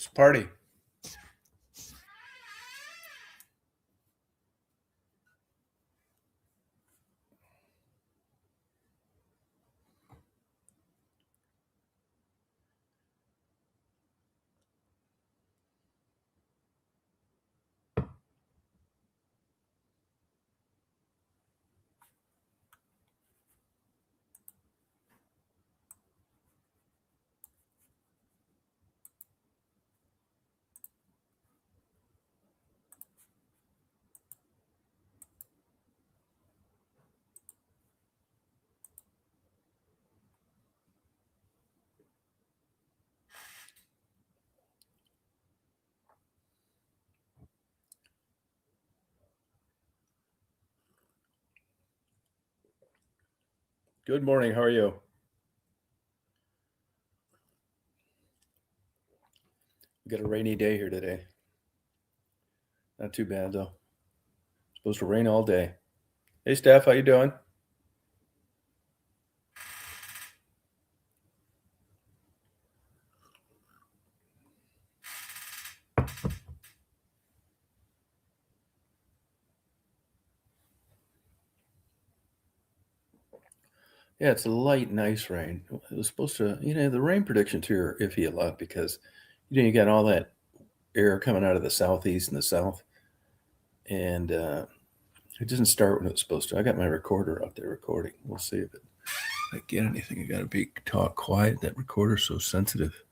Let's party. Good morning. How are you? We got a rainy day here today. Not too bad though. Supposed to rain all day. Hey Steph, how you doing? Yeah, it's a light, nice rain. It was supposed to, the rain predictions here are iffy a lot because, you got all that air coming out of the southeast and the south, and it doesn't start when it's supposed to. I got my recorder out there recording. We'll see if I get anything. I got to talk quiet. That recorder's so sensitive.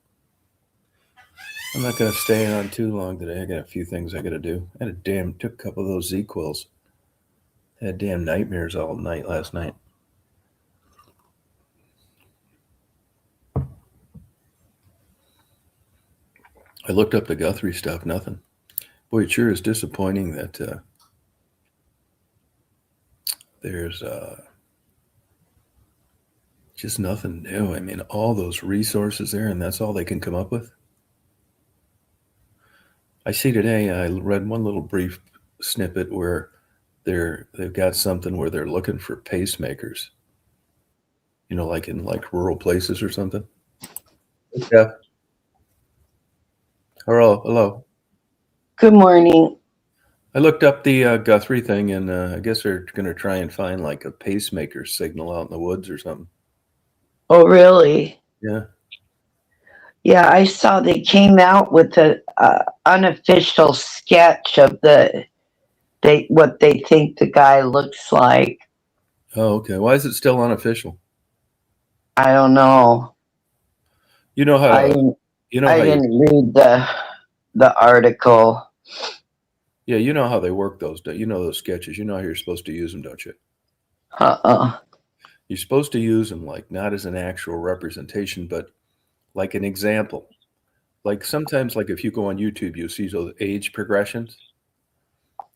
I'm not going to stay on too long today. I got a few things I got to do. I had took a couple of those Z-Quills. Had damn nightmares all night last night. I looked up the Guthrie stuff, nothing. Boy, it sure is disappointing that there's just nothing new. I mean, all those resources there, and that's all they can come up with. I see today, I read one little brief snippet where they've got something where they're looking for pacemakers, like in rural places or something. Yeah. Hello. Good morning. I looked up the Guthrie thing, and I guess they're going to try and find like a pacemaker signal out in the woods or something. Oh, really? Yeah. Yeah, I saw they came out with an unofficial sketch of what they think the guy looks like. Oh, okay. Why is it still unofficial? I don't know. You know how I didn't read the article. Yeah, you know how they work those. You know those sketches. You know how you're supposed to use them, don't you? You're supposed to use them like not as an actual representation, but like an example. Like sometimes, like if you go on YouTube, you see those age progressions.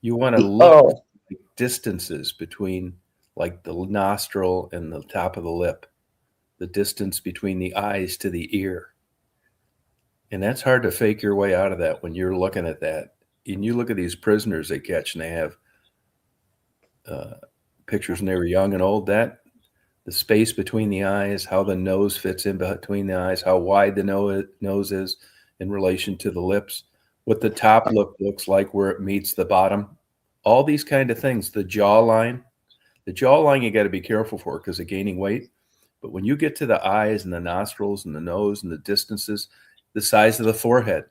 You want to look at distances between like the nostril and the top of the lip, the distance between the eyes to the ear. And that's hard to fake your way out of that when you're looking at that. And you look at these prisoners they catch and they have pictures when they were young and old, that the space between the eyes, how the nose fits in between the eyes, how wide the nose is in relation to the lips, what the top looks like where it meets the bottom, all these kind of things. The jawline you got to be careful for because of gaining weight. But when you get to the eyes and the nostrils and the nose and the distances, the size of the forehead,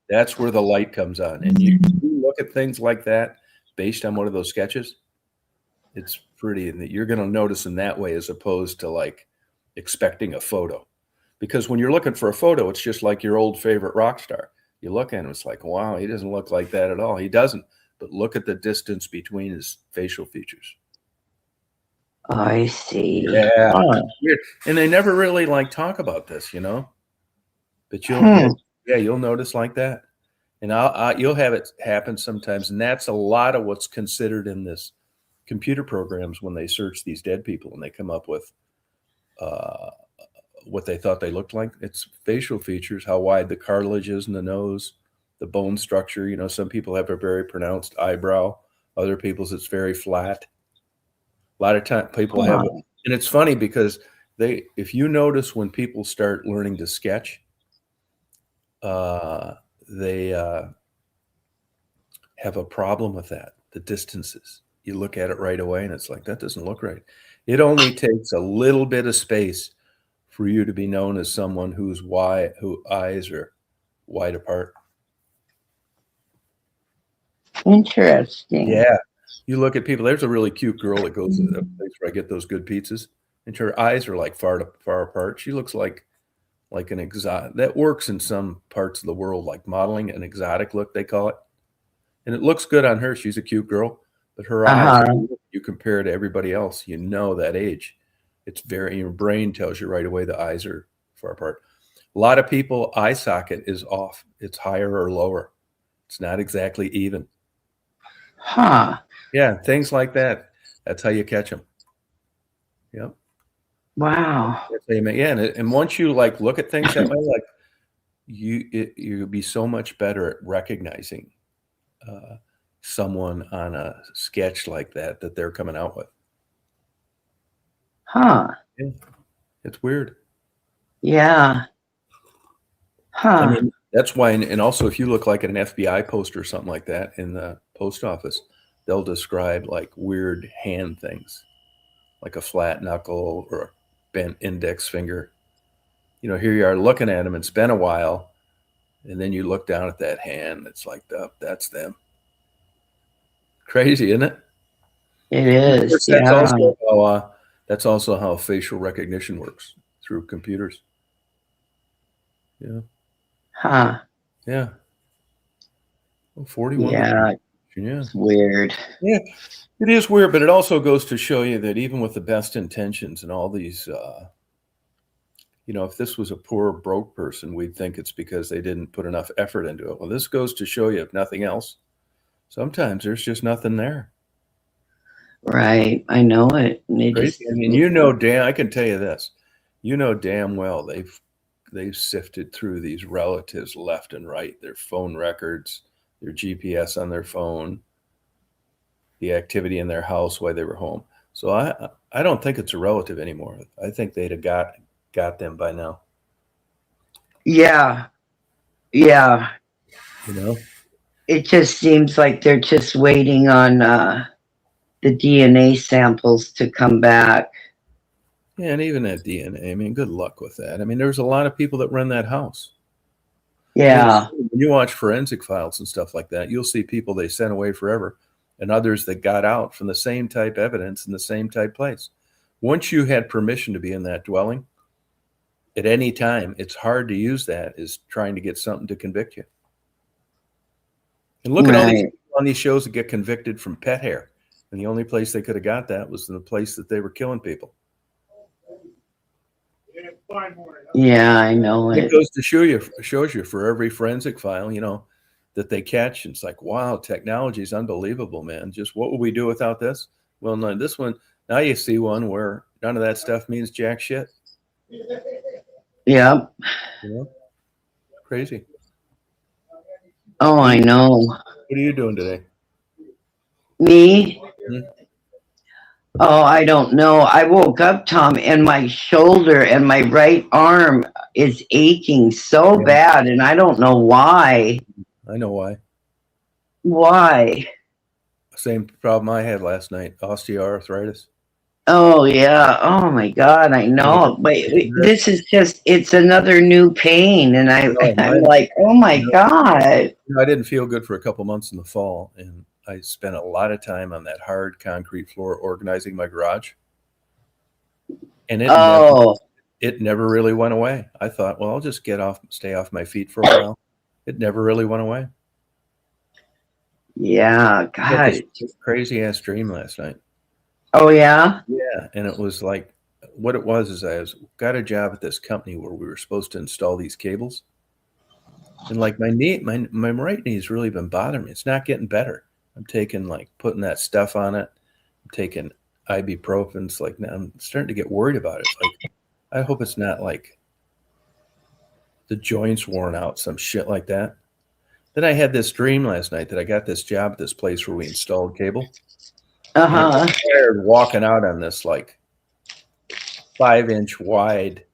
that's where the light comes on. And you look at things like that based on one of those sketches, it's pretty, and you're going to notice in that way as opposed to like expecting a photo. Because when you're looking for a photo, it's just like your old favorite rock star. You look at him, it's like, wow, he doesn't look like that at all. He doesn't. But look at the distance between his facial features. I see. Yeah. Weird. And they never really like talk about this, But you'll notice like that. And you'll have it happen sometimes. And that's a lot of what's considered in this computer programs when they search these dead people and they come up with what they thought they looked like. It's facial features, how wide the cartilage is in the nose, the bone structure. Some people have a very pronounced eyebrow. Other people's it's very flat. A lot of time people have, and it's funny because if you notice when people start learning to sketch, they have a problem with that. The distances. You look at it right away and it's like, that doesn't look right. It only takes a little bit of space for you to be known as someone whose eyes are wide apart. Interesting. Yeah. You look at people, there's a really cute girl that goes to the place where I get those good pizzas, and her eyes are like far apart. She looks like an exotic. That works in some parts of the world, like modeling, an exotic look, they call it. And it looks good on her. She's a cute girl, but her eyes, you compare to everybody else, you know that age. It's your brain tells you right away the eyes are far apart. A lot of people, eye socket is off. It's higher or lower. It's not exactly even. Huh. Yeah, things like that. That's how you catch them. Yep. Wow. Yeah, and once you like look at things that way, like you'll be so much better at recognizing someone on a sketch like that they're coming out with. Huh. Yeah. It's weird. Yeah. Huh. I mean, that's why, and also if you look like an FBI poster or something like that in the post office, they'll describe like weird hand things, like a flat knuckle or a bent index finger. You know, here you are looking at them, it's been a while, and then you look down at that hand, it's like, that's them. Crazy, isn't it? It is. That's also how facial recognition works, through computers. Yeah. Huh. Yeah. Well, 41. Yeah. Yeah. It's weird. Yeah. It is weird, but it also goes to show you that even with the best intentions and all these, if this was a poor, broke person, we'd think it's because they didn't put enough effort into it. Well, this goes to show you, if nothing else, sometimes there's just nothing there. Right. I know it. Crazy. I mean, I can tell you this, damn well they've sifted through these relatives left and right, their phone records, their GPS on their phone, the activity in their house while they were home. So I don't think it's a relative anymore. I think they'd have got them by now. Yeah. Yeah. It just seems like they're just waiting on the DNA samples to come back. Yeah, and even that DNA, I mean, good luck with that. I mean, there's a lot of people that run that house. Yeah. When you watch forensic files and stuff like that, you'll see people they sent away forever and others that got out from the same type evidence in the same type place. Once you had permission to be in that dwelling, at any time, it's hard to use that as trying to get something to convict you. And look at all these people on these shows that get convicted from pet hair. And the only place they could have got that was in the place that they were killing people. Yeah, I know it. It goes to shows you for every forensic file, that they catch. And it's like, wow, technology is unbelievable, man. Just what would we do without this? Well, no, this one, now you see one where none of that stuff means jack shit. Yep. Crazy. Oh, I know. What are you doing today? Me? Mm-hmm. Oh, I don't know. I woke up, Tom, and my shoulder and my right arm is aching so bad, and I don't know why. I know why. Why? Same problem I had last night, osteoarthritis. Oh, yeah. Oh, my God, I know. But this is it's another new pain, and I'm like, oh, my God. I didn't feel good for a couple months in the fall, and I spent a lot of time on that hard concrete floor organizing my garage. And it never really went away. I thought, well, I'll just stay off my feet for a while. It never really went away. Yeah, God. Crazy ass dream last night. Oh, yeah? Yeah. And it was like, what it was is I got a job at this company where we were supposed to install these cables. And like my right knee's really been bothering me. It's not getting better. I'm taking putting that stuff on it. I'm taking ibuprofen. It's like, now I'm starting to get worried about it. It's like, I hope it's not like the joints worn out, some shit like that. Then I had this dream last night that I got this job at this place where we installed cable. Uh-huh. Tired walking out on this 5-inch wide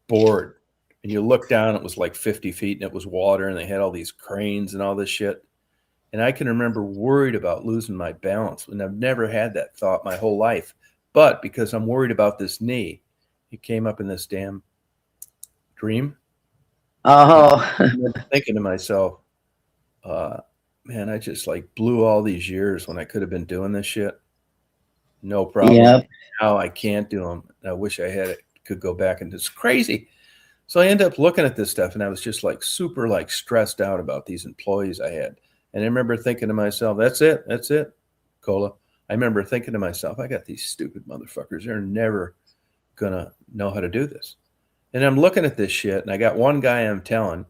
board. And you look down, it was like 50 feet and it was water, and they had all these cranes and all this shit. And I can remember worried about losing my balance, and I've never had that thought my whole life. But because I'm worried about this knee, it came up in this damn dream. Oh, I'm thinking to myself, man, I just like blew all these years when I could have been doing this shit. No problem. yep. Now I can't do them. I wish I had it, could go back, and it's crazy. So I end up looking at this stuff, and I was just like super like stressed out about these employees I had. And I remember thinking to myself, that's it, Cola. I remember thinking to myself, I got these stupid motherfuckers. They're never gonna know how to do this. And I'm looking at this shit, and I got one guy I'm telling,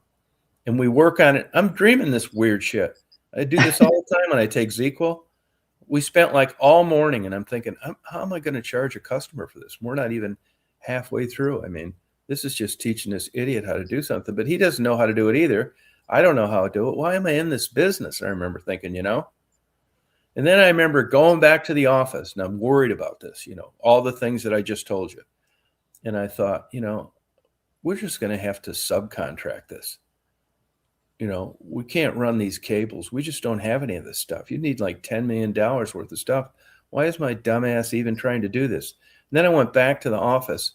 and we work on it. I'm dreaming this weird shit. I do this all the time when I take ZzzQuil. We spent like all morning, and I'm thinking, how am I going to charge a customer for this? We're not even halfway through. I mean, this is just teaching this idiot how to do something, but he doesn't know how to do it either. I don't know how to do it. Why am I in this business? I remember thinking, And then I remember going back to the office, and I'm worried about this, all the things that I just told you. And I thought, we're just going to have to subcontract this. We can't run these cables. We just don't have any of this stuff. You need like $10 million worth of stuff. Why is my dumbass even trying to do this? And then I went back to the office,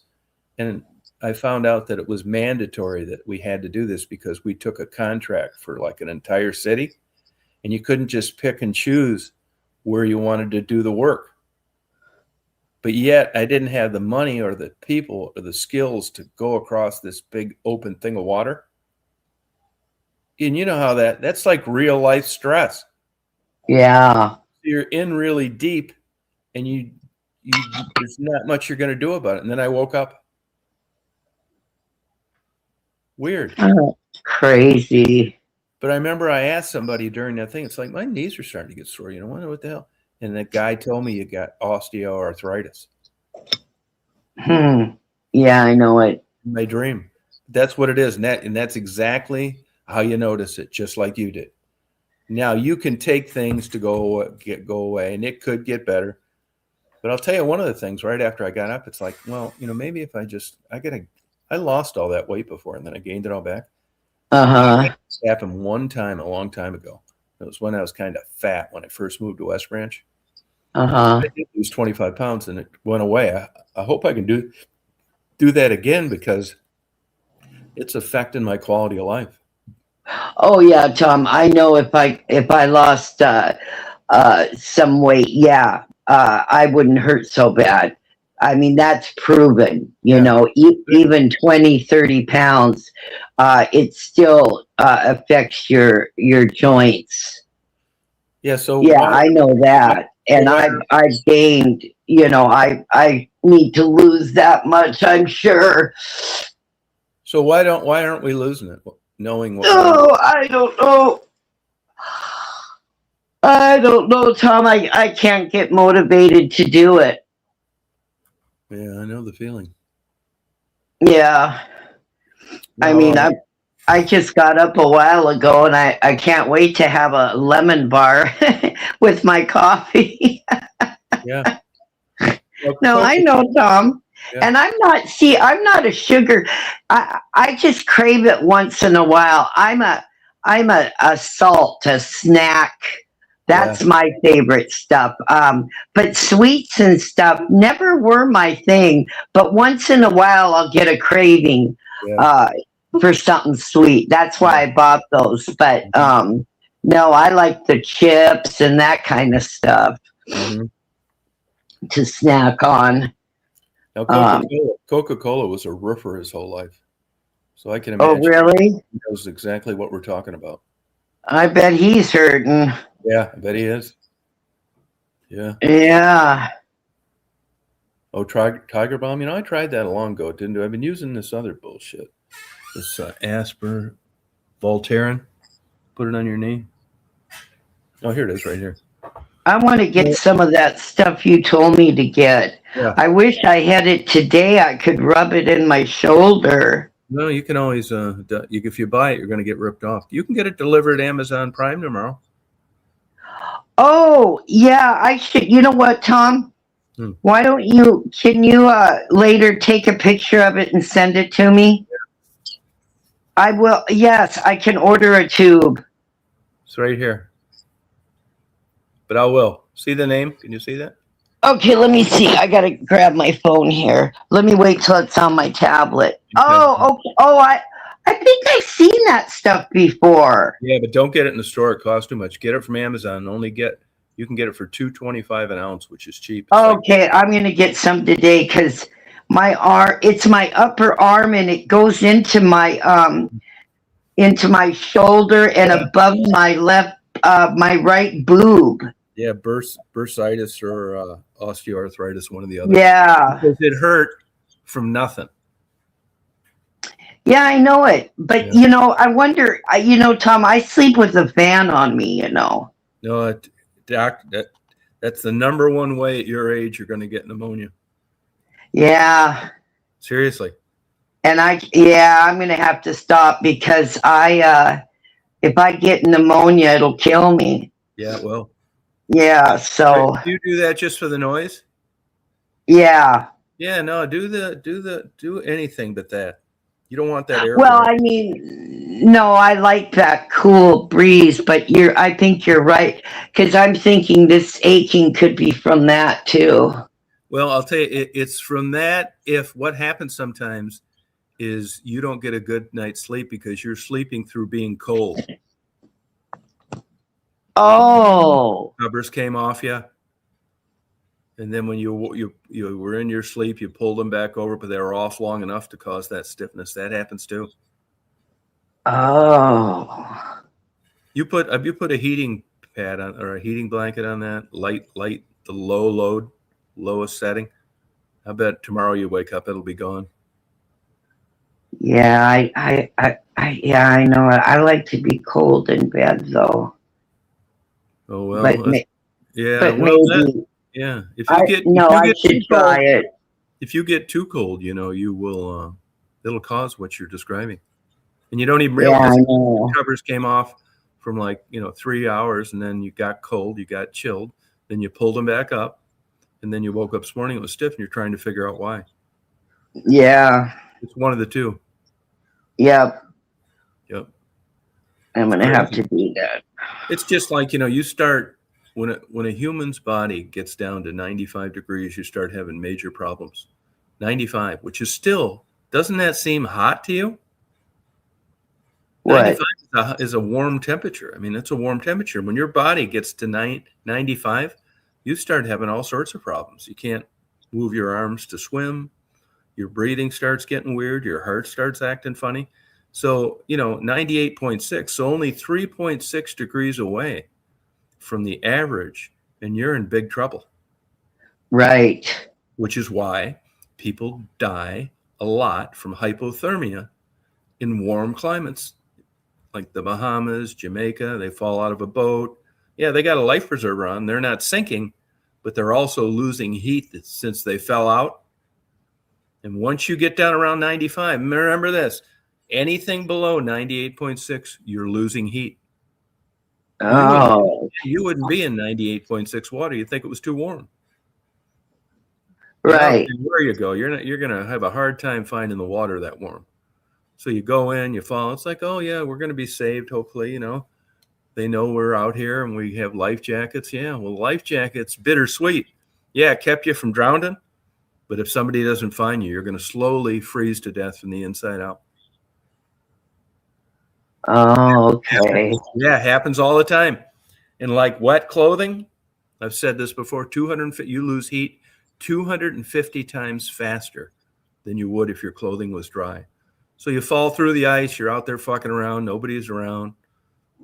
and I found out that it was mandatory that we had to do this because we took a contract for like an entire city, and you couldn't just pick and choose where you wanted to do the work. But yet I didn't have the money or the people or the skills to go across this big open thing of water. And you know how that's like real life stress. Yeah. You're in really deep, and you there's not much you're going to do about it. And then I woke up. Weird. Oh, crazy. But I remember I asked somebody during that thing, it's like, my knees are starting to get sore. What the hell? And that guy told me you got osteoarthritis. Yeah, I know it. My dream. That's what it is. And that's exactly how you notice it, just like you did. Now you can take things to go away, and it could get better. But I'll tell you one of the things right after I got up, it's like, well, maybe if I lost all that weight before, and then I gained it all back. This happened one time a long time ago. It was when I was kind of fat when I first moved to West Branch. I did lose 25 pounds, and it went away. I hope I can do that again, because it's affecting my quality of life. Oh yeah, Tom. I know if I lost some weight, I wouldn't hurt so bad. I mean, that's proven. Even 20, 30 pounds, it still affects your joints. Yeah. So I know that, and I've gained. I need to lose that much, I'm sure. So why aren't we losing it? Knowing what? Oh, I don't know. I don't know, Tom. I can't get motivated to do it. Yeah, I know the feeling. Yeah. I mean, I just got up a while ago, and I can't wait to have a lemon bar with my coffee. Yeah. No, I know, Tom. Yeah. And I'm not a sugar. I just crave it once in a while. I'm a salt, a snack. That's my favorite stuff. But sweets and stuff never were my thing. But once in a while, I'll get a craving for something sweet. That's why I bought those. But no, I like the chips and that kind of stuff to snack on. Now, Coca-Cola was a roofer his whole life. So I can imagine. Oh, really? He knows exactly what we're talking about. I bet he's hurting. Yeah, I bet he is. Yeah. Yeah. Oh, Tiger Balm. I tried that a long ago. Didn't do. I've been using this other bullshit. This Asper Voltaren. Put it on your knee. Oh, here it is right here. I want to get some of that stuff you told me to get. Yeah. I wish I had it today. I could rub it in my shoulder. No, you can always, if you buy it, you're going to get ripped off. You can get it delivered at Amazon Prime tomorrow. Oh, yeah, I should. You know what, Tom? Why don't you, can you later take a picture of it and send it to me? I will, yes, I can order a tube. It's right here. But I will. See the name? Can you see that? Okay, let me see. I gotta grab my phone here. Let me wait till it's on my tablet. Okay. Oh, okay. Oh, I think I've seen that stuff before. Yeah, but don't get it in the store. It costs too much. Get it from Amazon. You can get it for $2.25 an ounce, which is cheap. It's like, Okay, I'm gonna get some today because my arm, it's my upper arm and it goes into my shoulder and above my my right boob. yeah, bursitis or osteoarthritis, one or the other. Yeah. Because it hurt from nothing. Yeah, I know it. But, Yeah. I wonder, Tom, I sleep with a fan on me. No, doc, that's the number one way at your age you're going to get pneumonia. Yeah. Seriously. And I'm going to have to stop because if I get pneumonia, it'll kill me. Yeah, well. Yeah, so. Do you do that just for the noise? Yeah. Yeah, no, do anything but that. You don't want that air. Well, I mean, no, I like that cool breeze, but I think you're right because I'm thinking this aching could be from that too. Well, I'll tell you, it's from that. If what happens sometimes is you don't get a good night's sleep because you're sleeping through being cold. Oh. Covers came off you. And then when you were in your sleep, you pulled them back over, but they were off long enough to cause that stiffness. That happens too. Oh. Have you put a heating pad on or a heating blanket on that? Light, the lowest setting. I bet tomorrow you wake up, it'll be gone. Yeah, I know it. I like to be cold in bed though. Oh well. But yeah. But Well, maybe. yeah. I should try it. If you get too cold, you will. It'll cause what you're describing, and you don't even realize the covers came off from 3 hours, and then you got cold, you got chilled, then you pulled them back up, and then you woke up this morning, it was stiff, and you're trying to figure out why. Yeah. It's one of the two. Yep. I'm gonna crazy. have to do that. It's just like you start when a human's body gets down to 95 degrees, you start having major problems. 95, which is still, doesn't that seem hot to you? What? 95 is a warm temperature. I mean, it's a warm temperature. When your body gets to 95, you start having all sorts of problems. You can't move your arms to swim. Your breathing starts getting weird. Your heart starts acting funny. So, 98.6, so only 3.6 degrees away from the average, and you're in big trouble. Right. Which is why people die a lot from hypothermia in warm climates like the Bahamas, Jamaica. They fall out of a boat. Yeah, they got a life preserver on. They're not sinking, but they're also losing heat since they fell out. And once you get down around 95, remember this, anything below 98.6, you're losing heat. Oh. You wouldn't be in 98.6 water. You'd think it was too warm. Right. Where you go, you're going to have a hard time finding the water that warm. So you go in, you fall. It's like, oh yeah, we're going to be saved. Hopefully, they know we're out here and we have life jackets. Yeah, well, life jackets, bittersweet. Yeah, it kept you from drowning. But if somebody doesn't find you, you're going to slowly freeze to death from the inside out. Oh, okay. Yeah, it happens all the time. And like wet clothing, I've said this before, you lose heat 250 times faster than you would if your clothing was dry. So you fall through the ice, you're out there fucking around, nobody's around.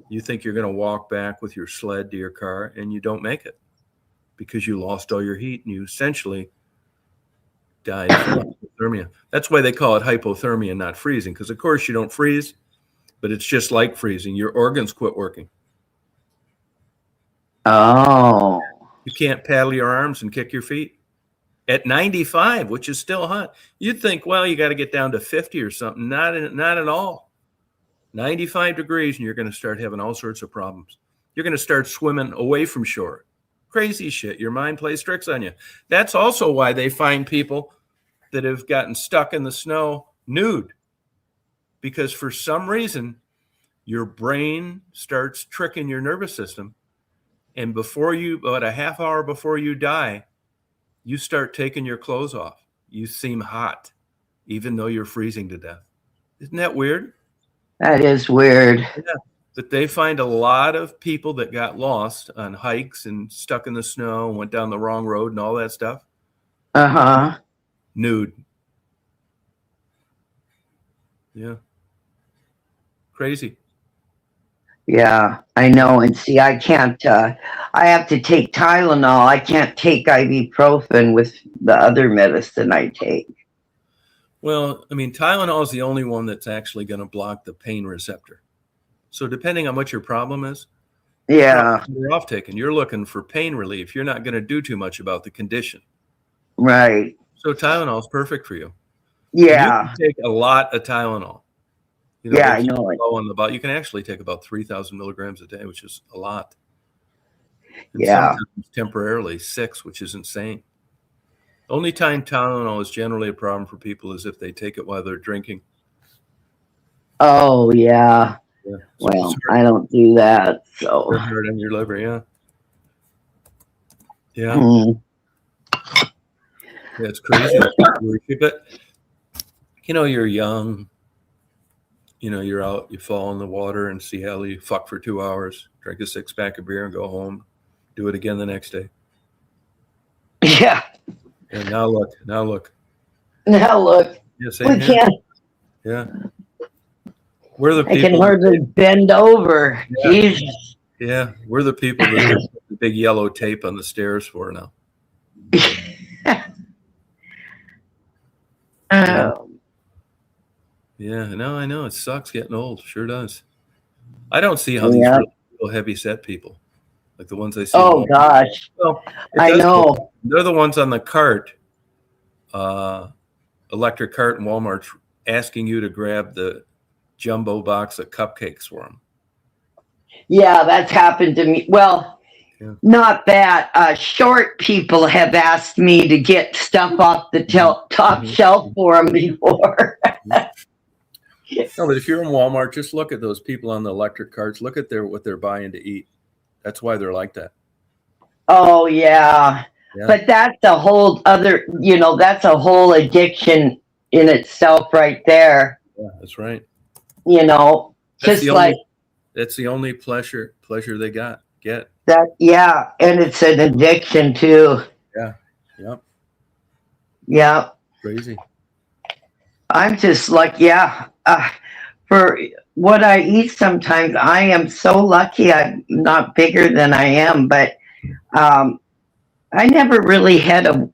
You think you're going to walk back with your sled to your car, and you don't make it because you lost all your heat and you essentially died from hypothermia. That's why they call it hypothermia, not freezing, because of course you don't freeze, but it's just like freezing. Your organs quit working. Oh. You can't paddle your arms and kick your feet. At 95, which is still hot, you'd think, well, you got to get down to 50 or something. Not at all. 95 degrees, and you're going to start having all sorts of problems. You're going to start swimming away from shore. Crazy shit. Your mind plays tricks on you. That's also why they find people that have gotten stuck in the snow nude, because for some reason your brain starts tricking your nervous system, and about a half hour before you die, you start taking your clothes off. You seem hot, even though you're freezing to death. Isn't that weird? That is weird. Yeah. But they find a lot of people that got lost on hikes and stuck in the snow and went down the wrong road and all that stuff. Uh-huh. Nude. Yeah. Crazy. Yeah, I know. And see, I can't, I have to take Tylenol. I can't take ibuprofen with the other medicine I take. Well, I mean, Tylenol is the only one that's actually going to block the pain receptor. So depending on what your problem is, Yeah, you're off taking. You're looking for pain relief. You're not going to do too much about the condition. right. So Tylenol is perfect for you. Yeah, You can take a lot of Tylenol. yeah, I know it. You can actually take about 3,000 milligrams a day, which is a lot. And Yeah. sometimes temporarily 6, which is insane. Only time Tylenol is generally a problem for people is if they take it while they're drinking. Oh, yeah. Yeah. Well, I don't do that, so. It's hard on your liver, yeah. Yeah. Mm. Yeah, it's crazy. But, you're young. You're out, you fall in the water and see how you fuck for 2 hours, drink a 6-pack of beer and go home, do it again the next day. Yeah. And now look. Now look, Yeah, same we here. can't. Yeah. We're the I can people. hardly bend over. Yeah. Jesus. Yeah, we're the people that there's the big yellow tape on the stairs for now. Yeah, no, I know. It sucks getting old. Sure does. I don't see how these real heavy set people, like the ones I see. Oh, gosh. Well, I know. They're the ones on the cart, electric cart in Walmart, asking you to grab the jumbo box of cupcakes for them. Yeah, that's happened to me. Well, not that. Short people have asked me to get stuff off the top shelf for them before. No, but if you're in Walmart, just look at those people on the electric carts. Look at what they're buying to eat. That's why they're like that. Oh, yeah. But that's a whole other, that's a whole addiction in itself right there. Yeah, that's right. That's the only pleasure they get. That, yeah, and it's an addiction too. Yeah. Yep. Yeah. Crazy. I'm just like, for what I eat sometimes, I am so lucky I'm not bigger than I am, but I never really had a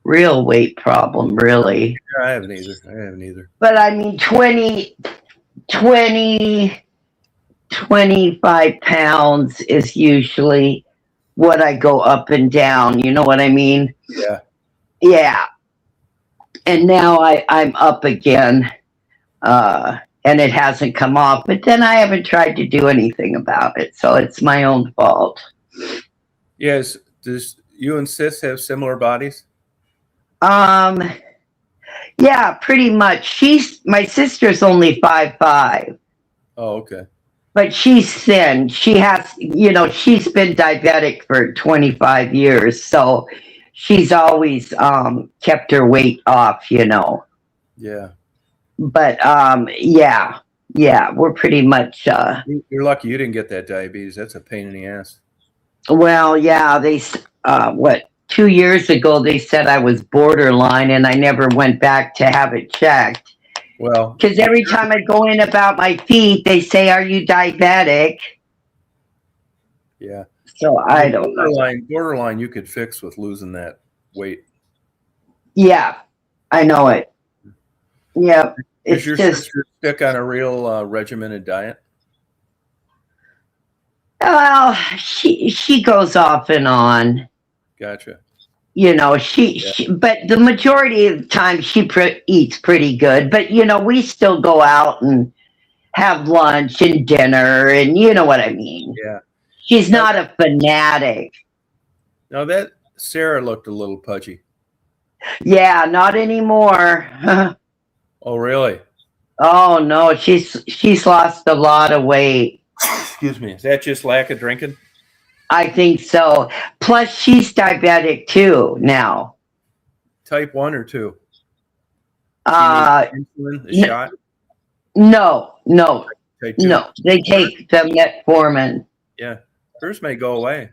real weight problem, really. I haven't either. But I mean, 25 pounds is usually what I go up and down. You know what I mean? Yeah. Yeah. And now I'm up again, and it hasn't come off. But then I haven't tried to do anything about it, so it's my own fault. Yes. Does you and Sis have similar bodies? Yeah, pretty much. My sister's only 5'5". Oh, okay. But she's thin. She has, she's been diabetic for 25 years, so she's always kept her weight off, Yeah. But yeah, we're pretty much. You're lucky you didn't get that diabetes. That's a pain in the ass. Well, yeah, 2 years ago they said I was borderline, and I never went back to have it checked. Well, because every time I go in about my feet, they say, "Are you diabetic?" Yeah. So I don't know. Borderline, you could fix with losing that weight. Yeah, I know it. Yeah, Does your sister stick on a real regimented diet? Well, she goes off and on. Gotcha. But the majority of the time she eats pretty good. But we still go out and have lunch and dinner, and you know what I mean. Yeah. She's not a fanatic. Now that Sarah looked a little pudgy. Yeah, not anymore. Oh, really? Oh no, she's lost a lot of weight. Excuse me. Is that just lack of drinking? I think so. Plus, she's diabetic too now. Type 1 or 2? Uh, Insulin, a n- shot? no, no, Type 2? no. They take the metformin. Yeah. Hers may go away.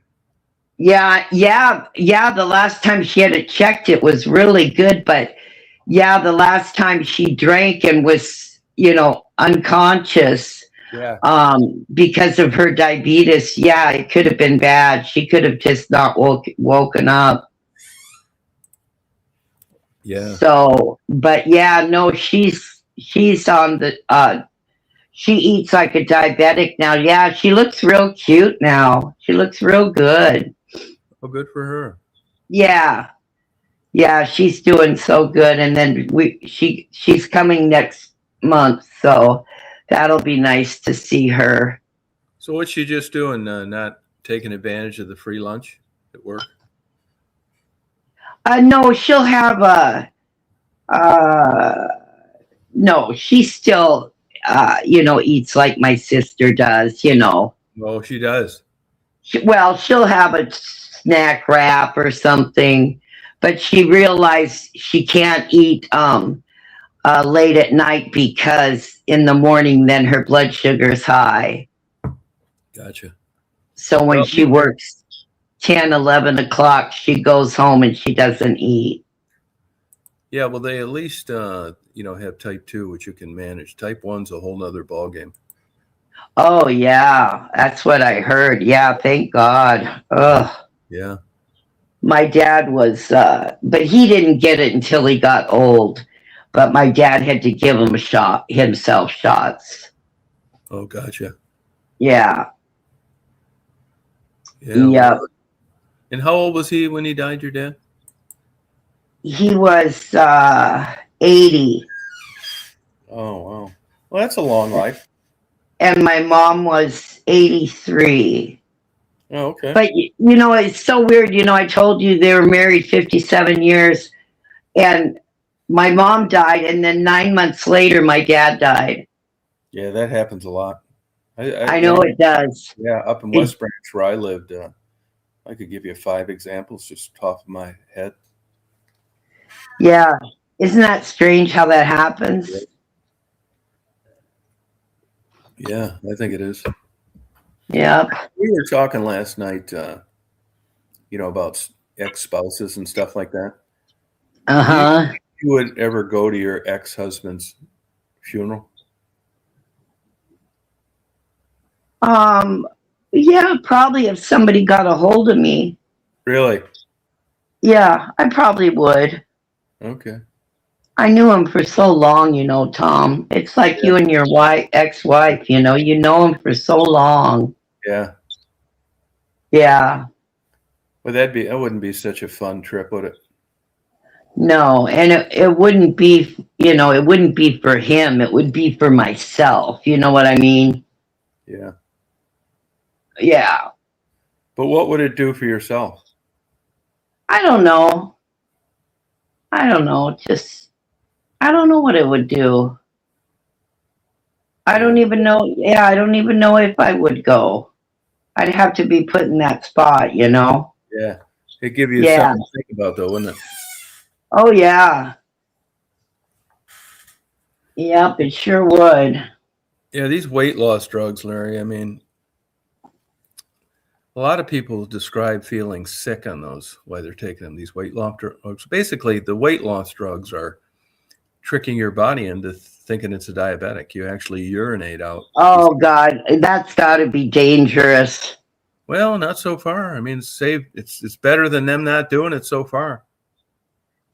Yeah, yeah, yeah. The last time she had it checked, it was really good. But yeah, the last time she drank and was, unconscious, Yeah. because of her diabetes, yeah, it could have been bad. She could have just not woken up. Yeah. So, but yeah, no, she's on the she eats like a diabetic now. Yeah, she looks real cute now. She looks real good. Oh, good for her. Yeah. Yeah, she's doing so good. And then she's coming next month, so that'll be nice to see her. So what's she just doing? Not taking advantage of the free lunch at work? No, she'll have no, she still eats like my sister does. Oh, she does. Well, she'll have a snack wrap or something, but she realized she can't eat late at night because in the morning then her blood sugar's high. Gotcha. So when she works 10, 11 o'clock, she goes home and she doesn't eat. Yeah, well, they at least have type 2, which you can manage. Type 1's a whole nother ballgame. Oh yeah, that's what I heard. Yeah, thank God. Ugh. Yeah. My dad was, but he didn't get it until he got old. But my dad had to give himself shots. Oh, gotcha. Yeah. Yeah. Yep. And how old was he when he died, your dad? He was 80. Oh, wow. Well, that's a long life. And my mom was 83. Oh, okay. But, it's so weird. I told you they were married 57 years. And my mom died. And then 9 months later, my dad died. Yeah, that happens a lot. I know it does. Yeah, up in West Branch where I lived, I could give you 5 examples just top of my head. Yeah. Isn't that strange how that happens? Yeah, I think it is. Yeah. We were talking last night, about ex-spouses and stuff like that. Uh-huh. You would ever go to your ex-husband's funeral? Yeah, probably if somebody got a hold of me. Really? Yeah, I probably would. Okay. I knew him for so long, Tom. It's like you and your ex-wife, you know him for so long. Yeah. Yeah. Well, that wouldn't be such a fun trip, would it? No, and it wouldn't be, it wouldn't be for him. It would be for myself. You know what I mean? Yeah. Yeah. But what would it do for yourself? I don't know. Just, I don't know what it would do. I don't even know. Yeah, I don't even know if I would go. I'd have to be put in that spot, Yeah. It'd give you something to think about, though, wouldn't it? Oh, yeah. Yep, it sure would. Yeah, these weight loss drugs, Larry, I mean, a lot of people describe feeling sick on those while they're taking them, these weight loss drugs. Basically, the weight loss drugs are tricking your body into thinking it's a diabetic. You actually urinate out. Oh, God, that's got to be dangerous. Well, not so far. I mean, it's better than them not doing it so far.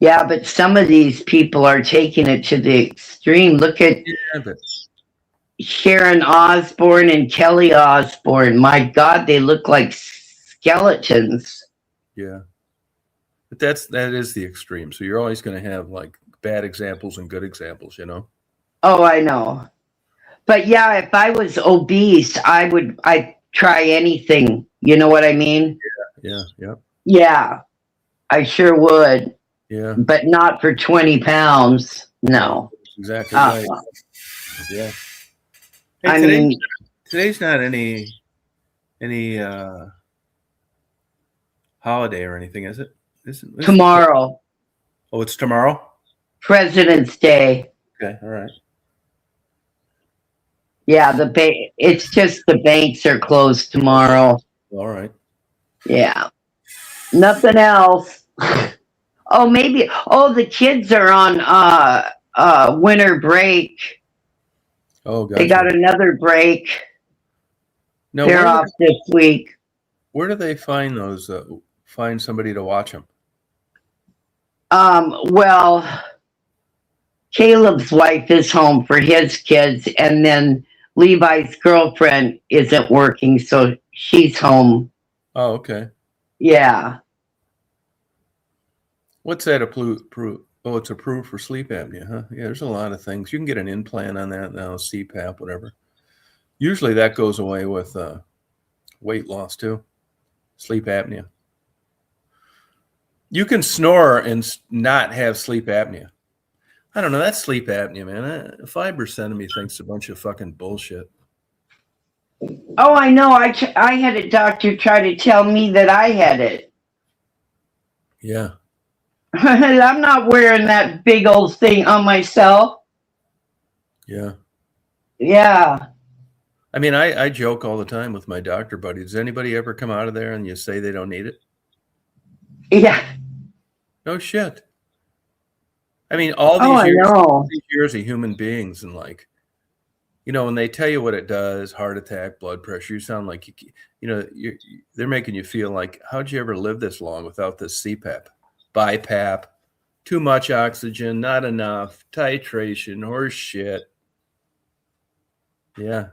Yeah, but some of these people are taking it to the extreme. Look at Sharon Osbourne and Kelly Osbourne. My God, they look like skeletons. Yeah. But that is the extreme. So you're always going to have like bad examples and good examples, Oh, I know. But yeah, if I was obese, I'd try anything. You know what I mean? Yeah. Yeah, I sure would, Yeah, but not for 20 pounds. No. exactly Uh, right. Yeah. Hey, I mean, today's not any holiday or anything, is it? Is it? tomorrow, Oh, it's tomorrow. President's Day. Okay, all right, Yeah, it's just the banks are closed tomorrow. all right. Yeah. Nothing else. Oh, maybe. Oh, the kids are on winter break. Oh, They gotcha. got another break. Now, They're off this week. where do they find those? Find somebody to watch them. Well, Caleb's wife is home for his kids, and then Levi's girlfriend isn't working, so she's home. Oh, okay. Yeah. What's that approved? Oh, it's approved for sleep apnea, huh? Yeah, there's a lot of things. You can get an implant on that now, CPAP, whatever. Usually that goes away with weight loss too. Sleep apnea. You can snore and not have sleep apnea. I don't know. That's sleep apnea, man. 5% of me thinks a bunch of fucking bullshit. Oh, I know. I had a doctor try to tell me that I had it. Yeah. I'm not wearing that big old thing on myself. Yeah. Yeah. I mean, I joke all the time with my doctor buddy. Does anybody ever come out of there and you say they don't need it? Yeah. No shit. I mean, all these years of human beings, and like, you know, when they tell you what it does, heart attack, blood pressure, you sound like they're making you feel like, how'd you ever live this long without this CPAP, BiPAP, too much oxygen, not enough, titration, horse shit. Yeah.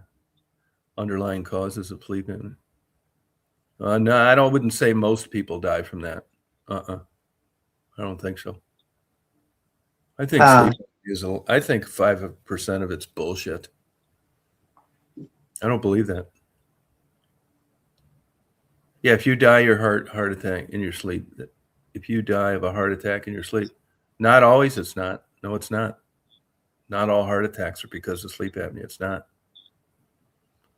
Underlying causes of sleep apnea. No, I wouldn't say most people die from that. I don't think so. I think I think 5% of it's bullshit. I don't believe that. Yeah, if you die your heart attack in your sleep, if you die of a heart attack in your sleep, not always it's not. No, it's not. Not all heart attacks are because of sleep apnea. It's not.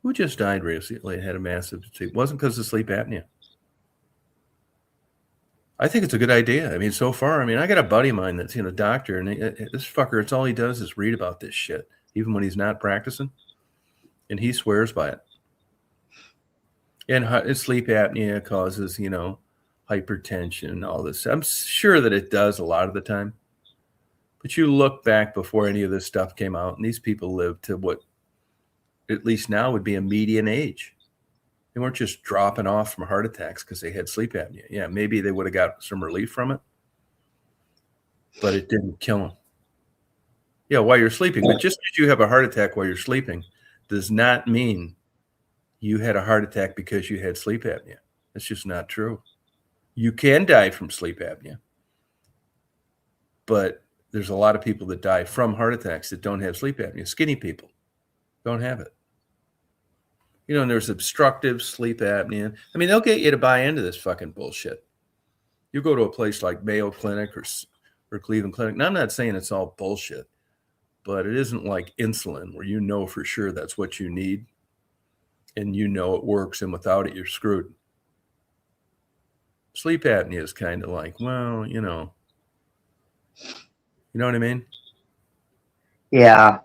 Who just died recently and had a massive sleep? It wasn't because of sleep apnea. I think it's a good idea. I mean, so far, I mean, I got a buddy of mine that's a doctor, and this fucker, it's all he does is read about this shit, even when he's not practicing, and he swears by it. And sleep apnea causes, hypertension, all this. I'm sure that it does a lot of the time. But you look back before any of this stuff came out, and these people lived to what, at least now, would be a median age. They weren't just dropping off from heart attacks because they had sleep apnea. Yeah, maybe they would have got some relief from it, but it didn't kill them. Yeah, while you're sleeping. But just because you have a heart attack while you're sleeping does not mean you had a heart attack because you had sleep apnea. That's just not true. You can die from sleep apnea, but there's a lot of people that die from heart attacks that don't have sleep apnea. Skinny people don't have it. And there's obstructive sleep apnea. I mean, they'll get you to buy into this fucking bullshit. You go to a place like Mayo Clinic or Cleveland Clinic. Now, I'm not saying it's all bullshit, but it isn't like insulin where you know for sure that's what you need and it works, and without it, you're screwed. Sleep apnea is kind of like, well, you know what I mean? Yeah.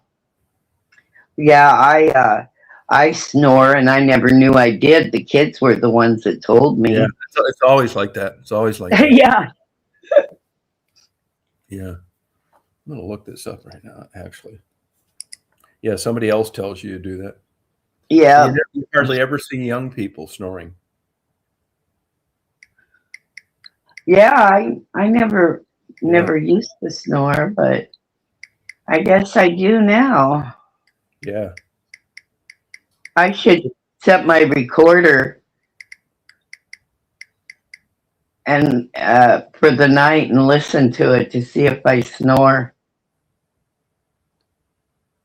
Yeah, I snore, and I never knew I did. The kids were the ones that told me. Yeah, it's always like that. It's always like that. Yeah. Yeah. I'm going to look this up right now, actually. Yeah, somebody else tells you to do that. Yeah. You hardly ever see young people snoring. Yeah, I never used to snore, but I guess I do now. Yeah. I should set my recorder and for the night and listen to it to see if I snore.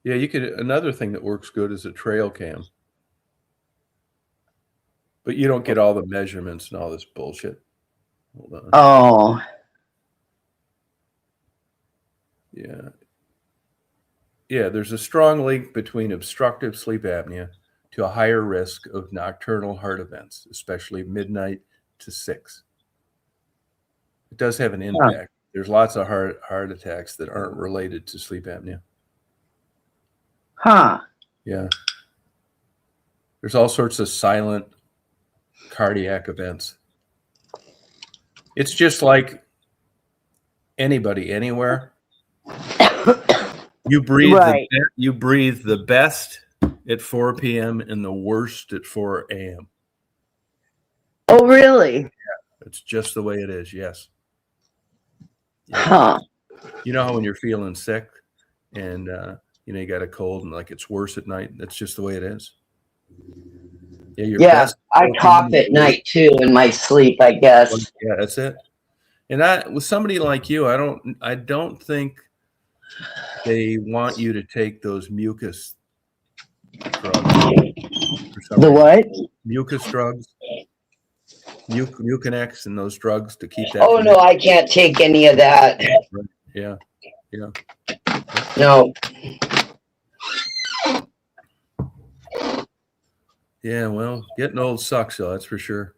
Yeah, another thing that works good is a trail cam. But you don't get all the measurements and all this bullshit. Hold on. Oh. Yeah. Yeah, there's a strong link between obstructive sleep apnea to a higher risk of nocturnal heart events, especially midnight to 6. It does have an impact. There's lots of heart attacks that aren't related to sleep apnea. Huh. Yeah. There's all sorts of silent cardiac events. It's just like anybody, anywhere. You breathe Right. you breathe the best at 4 p.m. and the worst at 4 a.m. Oh, really? It's just the way it is. Yes. Yeah. Huh. You know how when you're feeling sick and you got a cold and like it's worse at night? That's just the way it is. Yeah, your best. I cough at night too in my sleep, I guess. Yeah, that's it. And with somebody like you, I don't think they want you to take those mucus drugs. The what? Mucus drugs. Mucinex and those drugs to keep that. Oh, no, I can't take any of that. Yeah. Yeah. No. Yeah, well, getting old sucks, though, that's for sure.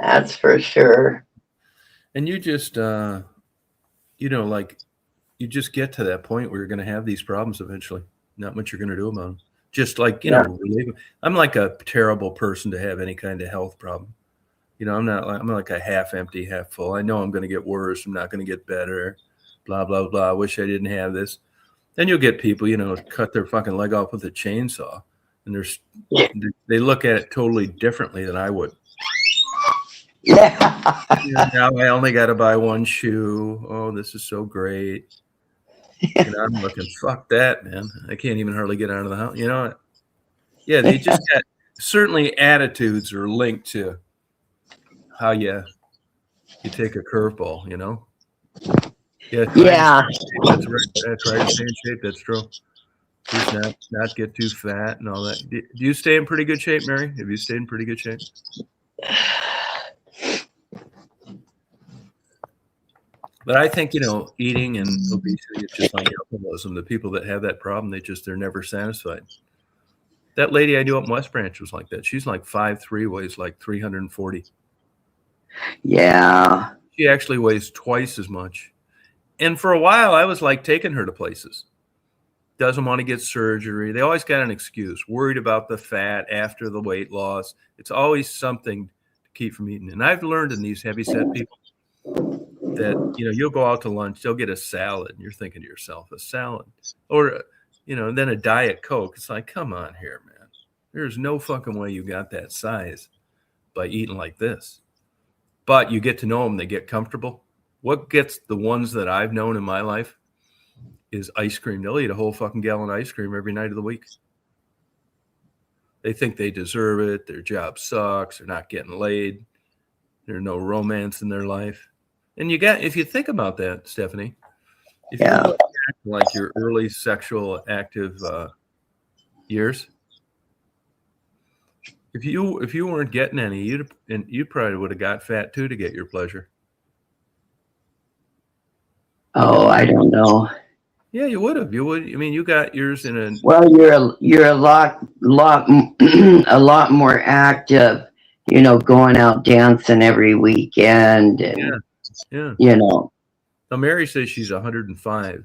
That's for sure. And you just, like, you just get to that point where you're going to have these problems eventually. Not much you're going to do about them. Just like, I'm like a terrible person to have any kind of health problem. I'm like a half empty, half full. I know I'm going to get worse. I'm not going to get better. Blah, blah, blah. I wish I didn't have this. Then you'll get people, cut their fucking leg off with a chainsaw. And they look at it totally differently than I would. Yeah. Now I only got to buy one shoe. Oh, this is so great. And I'm looking, fuck that, man. I can't even hardly get out of the house. Yeah, they just got, certainly attitudes are linked to how you take a curveball, Yeah. That's right. Stay in shape. That's true. Just not get too fat and all that. Do you stay in pretty good shape, Mary? Have you stayed in pretty good shape? But I think, eating and obesity is just like alcoholism. The people that have that problem, they're never satisfied. That lady I knew up in West Branch was like that. She's like 5'3", weighs like 340. Yeah. She actually weighs twice as much. And for a while, I was like taking her to places. Doesn't want to get surgery. They always got an excuse. Worried about the fat after the weight loss. It's always something to keep from eating. And I've learned in these heavyset people that, you'll go out to lunch, they'll get a salad. And you're thinking to yourself, a salad. Or, then a Diet Coke. It's like, come on here, man. There's no fucking way you got that size by eating like this. But you get to know them. They get comfortable. What gets the ones that I've known in my life is ice cream. They'll eat a whole fucking gallon of ice cream every night of the week. They think they deserve it. Their job sucks. They're not getting laid. There's no romance in their life. And if you think about that, Stephanie, if you look back like your early sexual active years, if you weren't getting any, you probably would have got fat too to get your pleasure. Oh, I don't know. Yeah, you would have. You would. I mean, you got yours in a. Well, you're a lot a lot more active. Going out dancing every weekend. And, yeah. Now, Mary says she's 105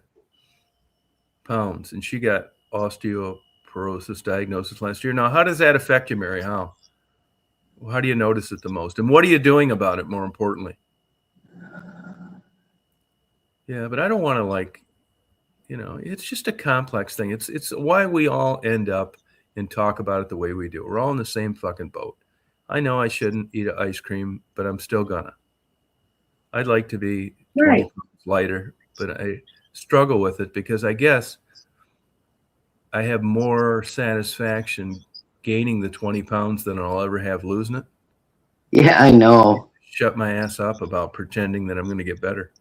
pounds, and she got osteoporosis diagnosis last year. Now, how does that affect you, Mary? How do you notice it the most? And what are you doing about it, more importantly? Yeah, but I don't want to it's just a complex thing. It's why we all end up and talk about it the way we do. We're all in the same fucking boat. I know I shouldn't eat ice cream, but I'm still gonna. I'd like to be 20 pounds lighter, but I struggle with it because I guess I have more satisfaction gaining the 20 pounds than I'll ever have losing it. Yeah, I know. Shut my ass up about pretending that I'm going to get better.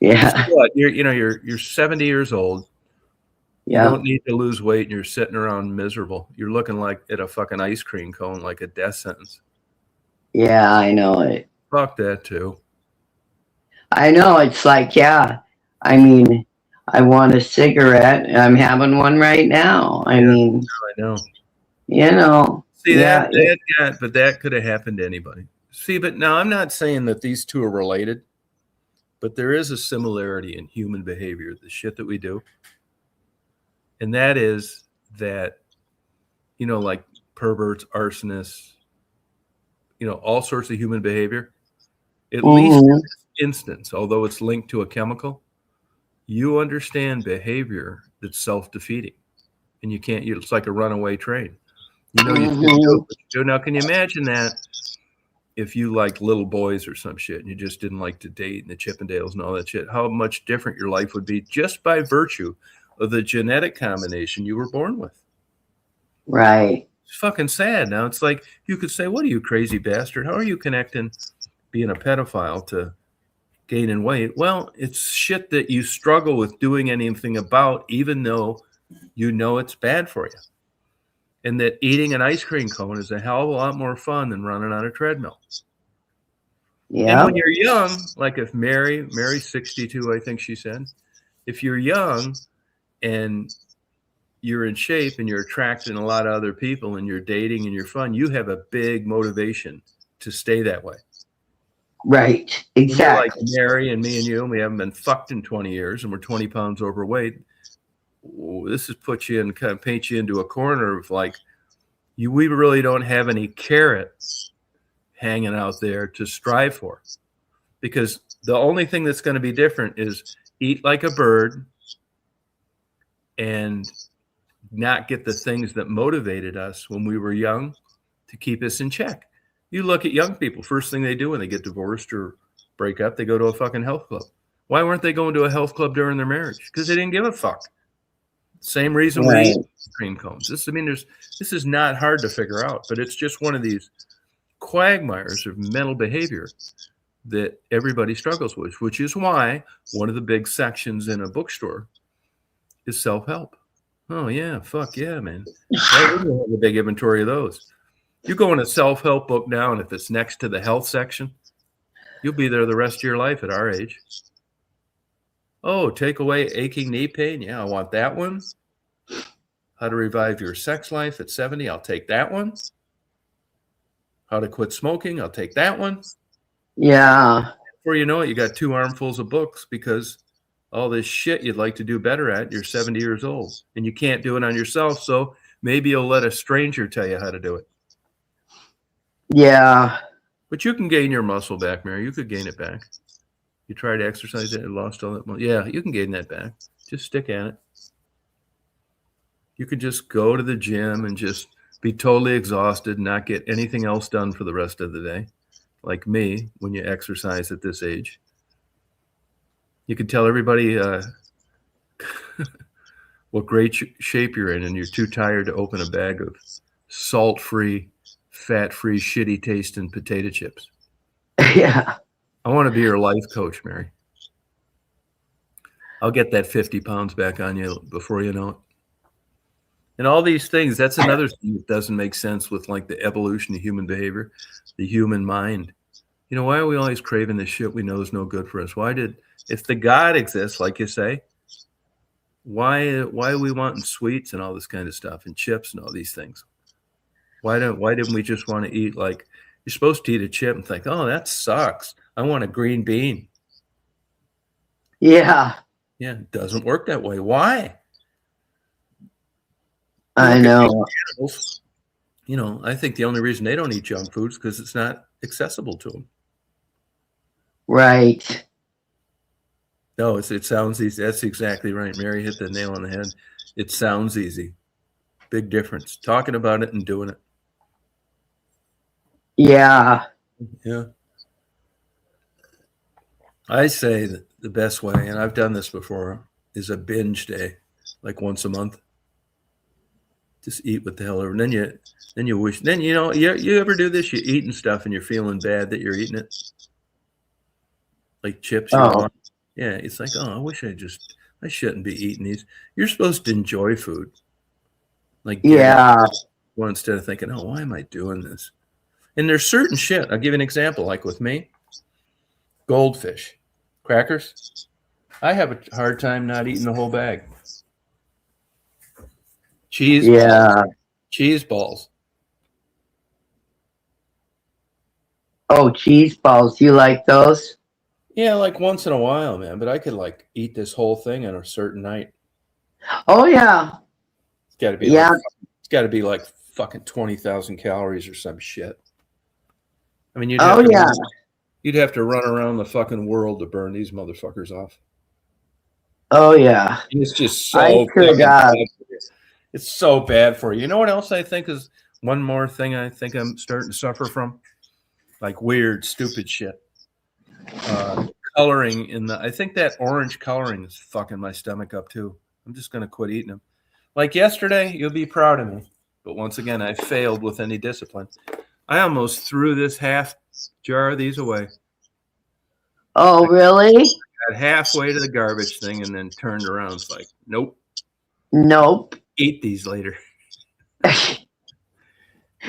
Yeah. So what? You're 70 years old. Yeah. You don't need to lose weight and you're sitting around miserable. You're looking like at a fucking ice cream cone, like a death sentence. Yeah, I know it. Fuck that too. I know it's like, yeah. I mean, I want a cigarette. I'm having one right now. I Yeah, mean, I know. yeah, But that could have happened to anybody. See, but now I'm not saying that these two are related, but there is a similarity in human behavior, the shit that we do. And that is that, like perverts, arsonists, all sorts of human behavior, at least in hmm this instance, although it's linked to a chemical, you understand behavior that's self-defeating. And you can't, it's like a runaway train. You shouldn't do it, but you do. Now, can you imagine that if you liked little boys or some shit and you just didn't like to date and the Chippendales and all that shit, how much different your life would be just by virtue of the genetic combination you were born with. Right. It's fucking sad. Now it's like you could say, what are you, crazy bastard? How are you connecting being a pedophile to gaining weight? Well, it's shit that you struggle with doing anything about, even though you know it's bad for you. And that eating an ice cream cone is a hell of a lot more fun than running on a treadmill. Yeah. And when you're young, like if Mary's 62, I think she said, if you're young and you're in shape and you're attracting a lot of other people and you're dating and you're fun, you have a big motivation to stay that way. Right. When you're like Exactly. Mary and me and you, and we haven't been fucked in 20 years and we're 20 pounds overweight, this has put you in, kind of paint you into a corner of like, we really don't have any carrots hanging out there to strive for, because the only thing that's going to be different is eat like a bird and not get the things that motivated us when we were young to keep us in check. You look at young people, first thing they do when they get divorced or break up, they go to a fucking health club. Why weren't they going to a health club during their marriage? Because they didn't give a fuck. Same reason we eat cream cones. This is not hard to figure out, but it's just one of these quagmires of mental behavior that everybody struggles with, which is why one of the big sections in a bookstore is self-help. Oh yeah, fuck yeah, man. Why wouldn't you have a big inventory of those? You go in a self-help book now, and if it's next to the health section, you'll be there the rest of your life at our age. Oh, take away aching knee pain. Yeah, I want that one. How to revive your sex life at 70. I'll take that one. How to quit smoking. I'll take that one. Yeah. Before you know it, you got 2 armfuls of books because all this shit you'd like to do better at, you're 70 years old and you can't do it on yourself. So maybe you'll let a stranger tell you how to do it. Yeah. But you can gain your muscle back, Mary. You could gain it back. You tried to exercise it and lost all that muscle. Yeah, you can gain that back. Just stick at it. You could just go to the gym and just be totally exhausted and not get anything else done for the rest of the day. Like me, when you exercise at this age. You could tell everybody what great shape you're in, and you're too tired to open a bag of salt-free, fat-free, shitty-tasting potato chips. Yeah. I want to be your life coach, Mary. I'll get that 50 pounds back on you before you know it. And all these things, that's another thing that doesn't make sense with like the evolution of human behavior, the human mind. Why are we always craving this shit we know is no good for us? If the God exists, like you say, why are we wanting sweets and all this kind of stuff and chips and all these things? Why didn't we just want to eat, like, you're supposed to eat a chip and think, oh, that sucks. I want a green bean. Yeah. Yeah, it doesn't work that way. Why? I know. Animals, I think the only reason they don't eat junk food is because it's not accessible to them. Right. No, it sounds easy. That's exactly right. Mary hit the nail on the head. It sounds easy. Big difference. Talking about it and doing it. Yeah. Yeah. I say that the best way, and I've done this before, is a binge day, like once a month. Just eat what the hell ever. Then you wish. Then you ever do this? You're eating stuff and you're feeling bad that you're eating it, like chips. Oh. Yeah, it's like, oh, I wish I shouldn't be eating these. You're supposed to enjoy food. Like, yeah. Well, instead of thinking, oh, why am I doing this? And there's certain shit. I'll give you an example. Like with me, goldfish, crackers. I have a hard time not eating the whole bag. Cheese balls. Cheese balls. Oh, cheese balls. You like those? Yeah, like once in a while, man. But I could like eat this whole thing on a certain night. Oh, yeah. It's got to be Yeah. like, it's got to be like fucking 20,000 calories or some shit. I mean, you'd have to run around the fucking world to burn these motherfuckers off. Oh, yeah. And it's just so bad. It's so bad for you. You know what else I think is one more thing I think I'm starting to suffer from? Like weird, stupid shit. Coloring in the, I think that orange coloring is fucking my stomach up too. I'm just going to quit eating them. Like yesterday, you'll be proud of me. But once again, I failed with any discipline. I almost threw this half jar of these away. Oh, really? Got halfway to the garbage thing and then turned around. It's like, nope. Nope. Eat these later. It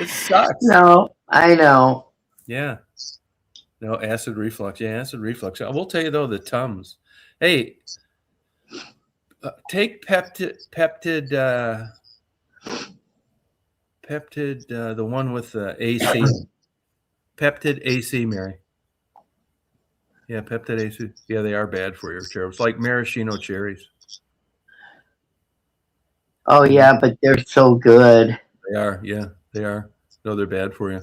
sucks. No, I know. Yeah. No, acid reflux. Yeah, acid reflux. I will tell you, though, the Tums. Hey, take peptid, the one with the AC. Peptid AC, Mary. Yeah, Peptid AC. Yeah, they are bad for your cherries. It's like maraschino cherries. Oh, yeah, but they're so good. They are. Yeah, they are. No, they're bad for you.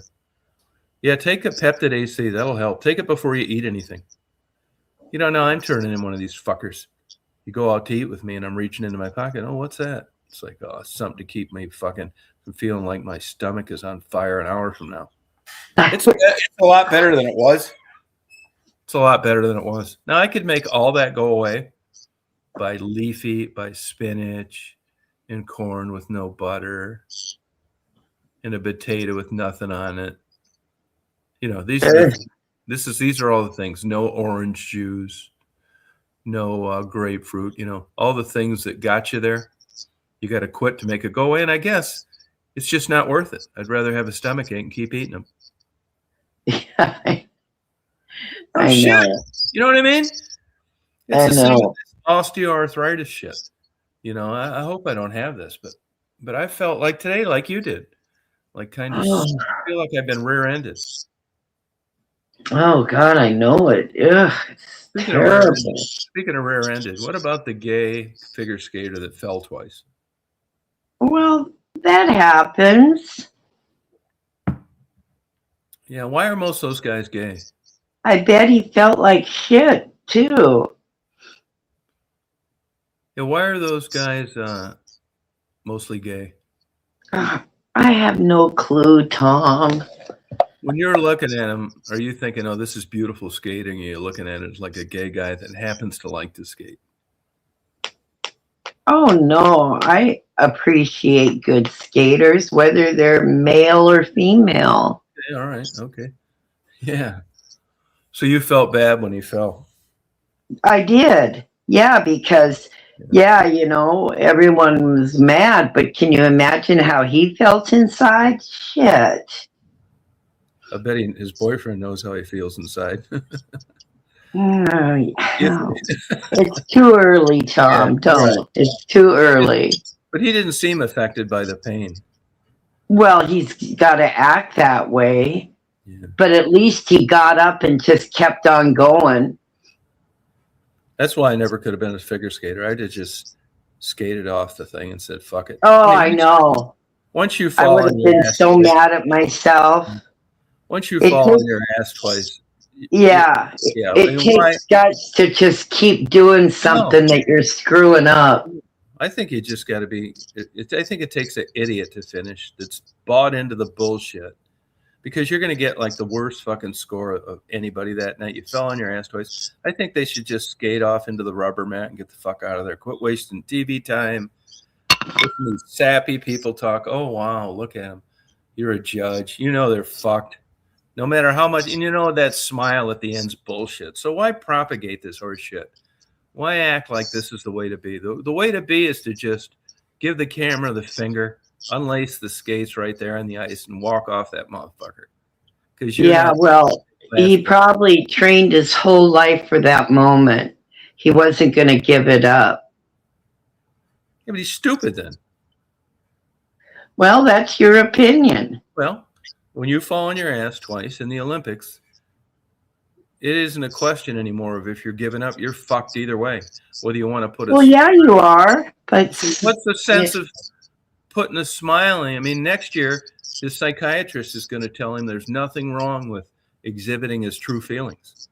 Yeah, take a Peptid AC. That'll help. Take it before you eat anything. You don't know, I'm turning in one of these fuckers. You go out to eat with me and I'm reaching into my pocket. Oh, what's that? It's like, oh, something to keep me fucking from feeling like my stomach is on fire an hour from now. It's a lot better than it was. It's a lot better than it was. Now, I could make all that go away by spinach and corn with no butter and a potato with nothing on it. You know, these are all the things. No orange juice, no grapefruit. You know, all the things that got you there. You got to quit to make it go away. And I guess it's just not worth it. I'd rather have a stomachache and keep eating them. I shit. know. You know what I mean? It's I the same know. with this osteoarthritis shit. You know, I hope I don't have this, but I felt like today, like you did, like kind of feel like I've been rear-ended. Oh God, I know it. Ugh, it's terrible. Speaking of rear-ended, what about the gay figure skater that fell twice? Well, that happens. Yeah, why are most of those guys gay? I bet he felt like shit too. Yeah, why are those guys mostly gay? I have no clue, Tom. When you're looking at him, are you thinking, oh, this is beautiful skating, and you're looking at it like a gay guy that happens to like to skate? Oh no, I appreciate good skaters, whether they're male or female. Okay, all right, okay. Yeah. So you felt bad when he fell? I did. Yeah, because you know, everyone was mad, but can you imagine how he felt inside? Shit. I bet his boyfriend knows how he feels inside. It's too early, Tom. Yeah, don't. Right. It's too early. But he didn't seem affected by the pain. Well, he's got to act that way. Yeah. But at least he got up and just kept on going. That's why I never could have been a figure skater. I'd have just skated off the thing and said, fuck it. Oh, I know. Once you fall I would have been so mad at myself. Once you fall on your ass twice. Yeah. It takes guts to just keep doing something that you're screwing up. I think you just got to be, I think it takes an idiot to finish that's bought into the bullshit. Because you're going to get like the worst fucking score of anybody that night. You fell on your ass twice. I think they should just skate off into the rubber mat and get the fuck out of there. Quit wasting TV time. Listen to these sappy people talk. Oh, wow, look at them. You're a judge. You know they're fucked. No matter how much. And you know that smile at the end's bullshit. So why propagate this horse shit? Why act like this is the way to be? The way to be is to just give the camera the finger, unlace the skates right there on the ice, and walk off that motherfucker. because you're Yeah, not well, he last. probably trained his whole life for that moment. He wasn't going to give it up. Yeah, but he's stupid then. Well, that's your opinion. Well, when you fall on your ass twice in the Olympics, it isn't a question anymore of if you're giving up. You're fucked either way. Whether you want to put a Well, yeah, you are, but what's the sense of putting a smile in? I mean, next year his psychiatrist is going to tell him there's nothing wrong with exhibiting his true feelings.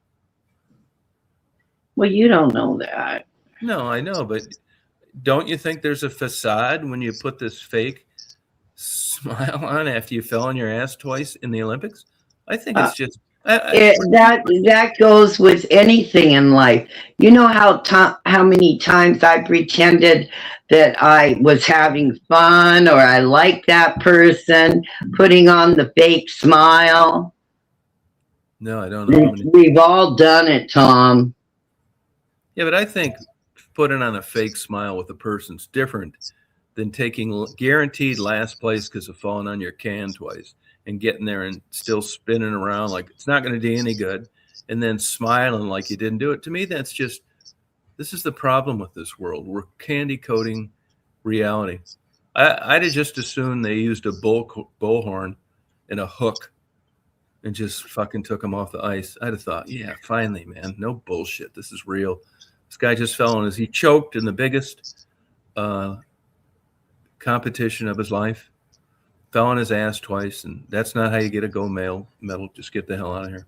well, you don't know that. No, I know, but don't you think there's a facade when you put this fake smile on after you fell on your ass twice in the Olympics? I think it's just That goes with anything in life. You know how many times I pretended that I was having fun or I liked that person, putting on the fake smile. no, I don't know. We've all done it, Tom. Yeah, but I think putting on a fake smile with a person's different than taking guaranteed last place because of falling on your can twice and getting there and still spinning around like it's not going to do any good and then smiling like you didn't do it. To me, that's just, this is the problem with this world. We're candy coating reality. I'd have just assumed they used a bullhorn and a hook and just fucking took him off the ice. I'd have thought, yeah, finally, man, no bullshit. This is real. This guy just fell on his, he choked in the biggest competition of his life, fell on his ass twice, and that's not how you get a gold medal. Just get the hell out of here.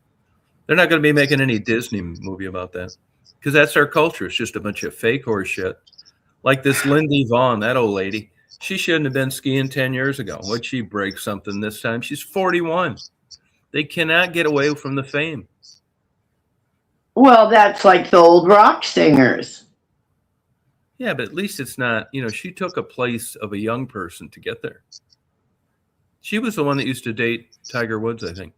They're not going to be making any Disney movie about that because that's our culture. It's just a bunch of fake horse shit. Like this Lindsey Vaughn, that old lady, she shouldn't have been skiing 10 years ago. What'd she break something this time? She's 41. They cannot get away from the fame. Well, that's like the old rock singers. Yeah, but at least it's not, she took a place of a young person to get there. She was the one that used to date Tiger Woods, I think.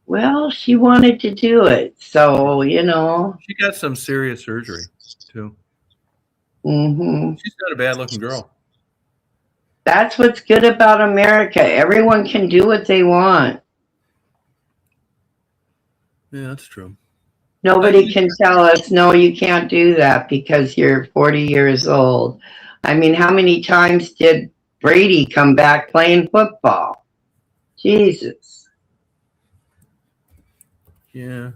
Well, she wanted to do it. So, She got some serious surgery, too. Mm-hmm. She's not a bad-looking girl. That's what's good about America. Everyone can do what they want. Yeah, that's true. Nobody can tell us, no, you can't do that because you're 40 years old. I mean, how many times did Brady come back playing football? Jesus. Yeah.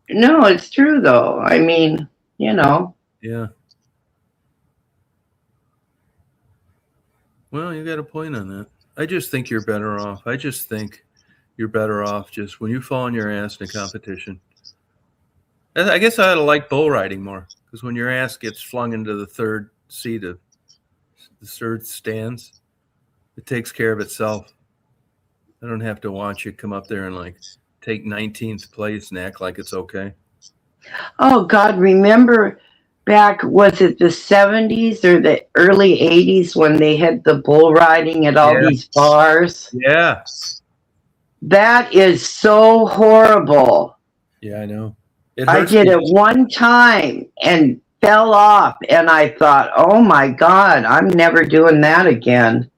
No, it's true, though. I mean, Yeah. Well, you got a point on that. I just think you're better off. I just think you're better off just when you fall on your ass in a competition. I guess I ought to like bull riding more because when your ass gets flung into the third seat of the third stands, it takes care of itself. I don't have to watch you come up there and like take 19th place and act like it's okay. Oh, God, remember back, was it the 70s or the early 80s when they had the bull riding at all these bars? Yeah. That is so horrible. Yeah, I know. I did it one time and fell off, and I thought, oh my God, I'm never doing that again.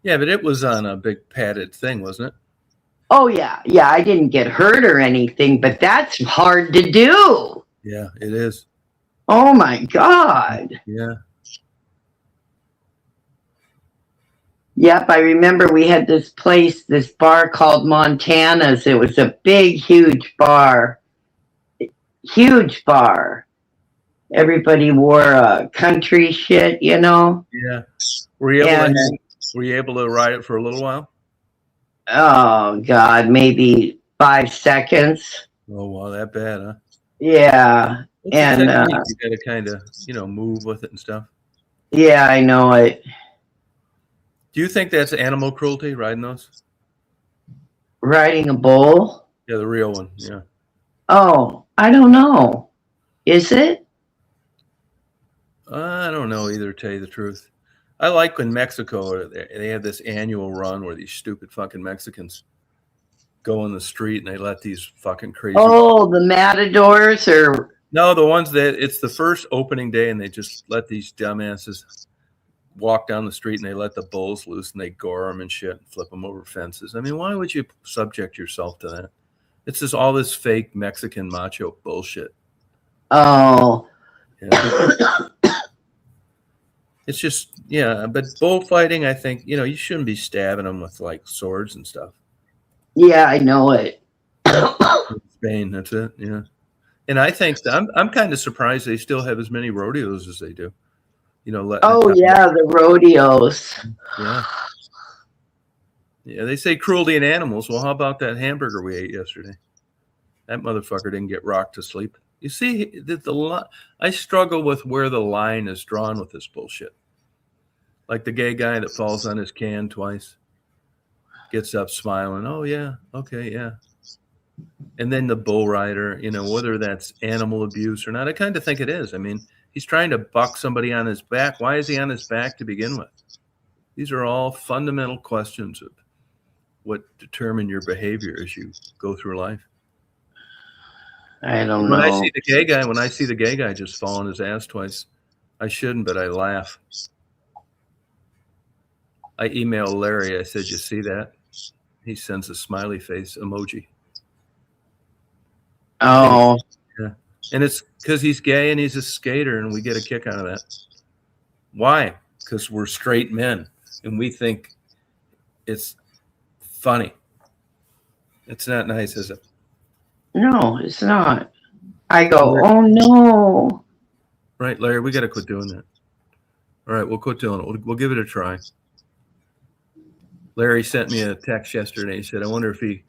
Yeah, but it was on a big padded thing, wasn't it? Oh, yeah. Yeah, I didn't get hurt or anything, but that's hard to do. Yeah, it is. Oh my God. Yeah. Yep, I remember we had this bar called Montana's. It was a big, huge bar. Huge bar. Everybody wore country shit, Yeah. Were you able to ride it for a little while? Oh God, maybe 5 seconds. Oh wow, that bad, huh? Yeah. And you gotta kind of, move with it and stuff. Yeah, I know it. Do you think that's animal cruelty, riding those? Riding a bull? Yeah, the real one. Yeah. Oh, I don't know. Is it? I don't know either, to tell you the truth. I like when Mexico, they have this annual run where these stupid fucking Mexicans go in the street and they let these fucking crazy. Oh, the matadors or. No, the ones that it's the first opening day and they just let these dumbasses walk down the street and they let the bulls loose and they gore them and shit and flip them over fences. I mean, why would you subject yourself to that? It's just all this fake Mexican macho bullshit. Oh. Yeah. It's just, yeah, but bullfighting, I think, you shouldn't be stabbing them with like swords and stuff. Yeah, I know it. Spain, that's it. Yeah. And I think I'm kind of surprised they still have as many rodeos as they do. Oh yeah, the rodeos. Yeah. Yeah, they say cruelty in animals. Well, how about that hamburger we ate yesterday? That motherfucker didn't get rocked to sleep. You see, I struggle with where the line is drawn with this bullshit. Like the gay guy that falls on his can twice, gets up smiling. Oh yeah, okay, yeah. And then the bull rider, whether that's animal abuse or not, I kind of think it is. I mean, he's trying to buck somebody on his back. Why is he on his back to begin with? These are all fundamental questions of what determine your behavior as you go through life. I don't know. When I see the gay guy just fall on his ass twice, I shouldn't, but I laugh. I email Larry. I said, "You see that?" He sends a smiley face emoji. Oh. Yeah. And it's because he's gay and he's a skater, and we get a kick out of that. Why? Because we're straight men, and we think it's funny. It's not nice, is it? No, it's not. I go, oh no. Right, Larry, we got to quit doing that. All right, we'll quit doing it. We'll give it a try. Larry sent me a text yesterday. He said, I wonder if he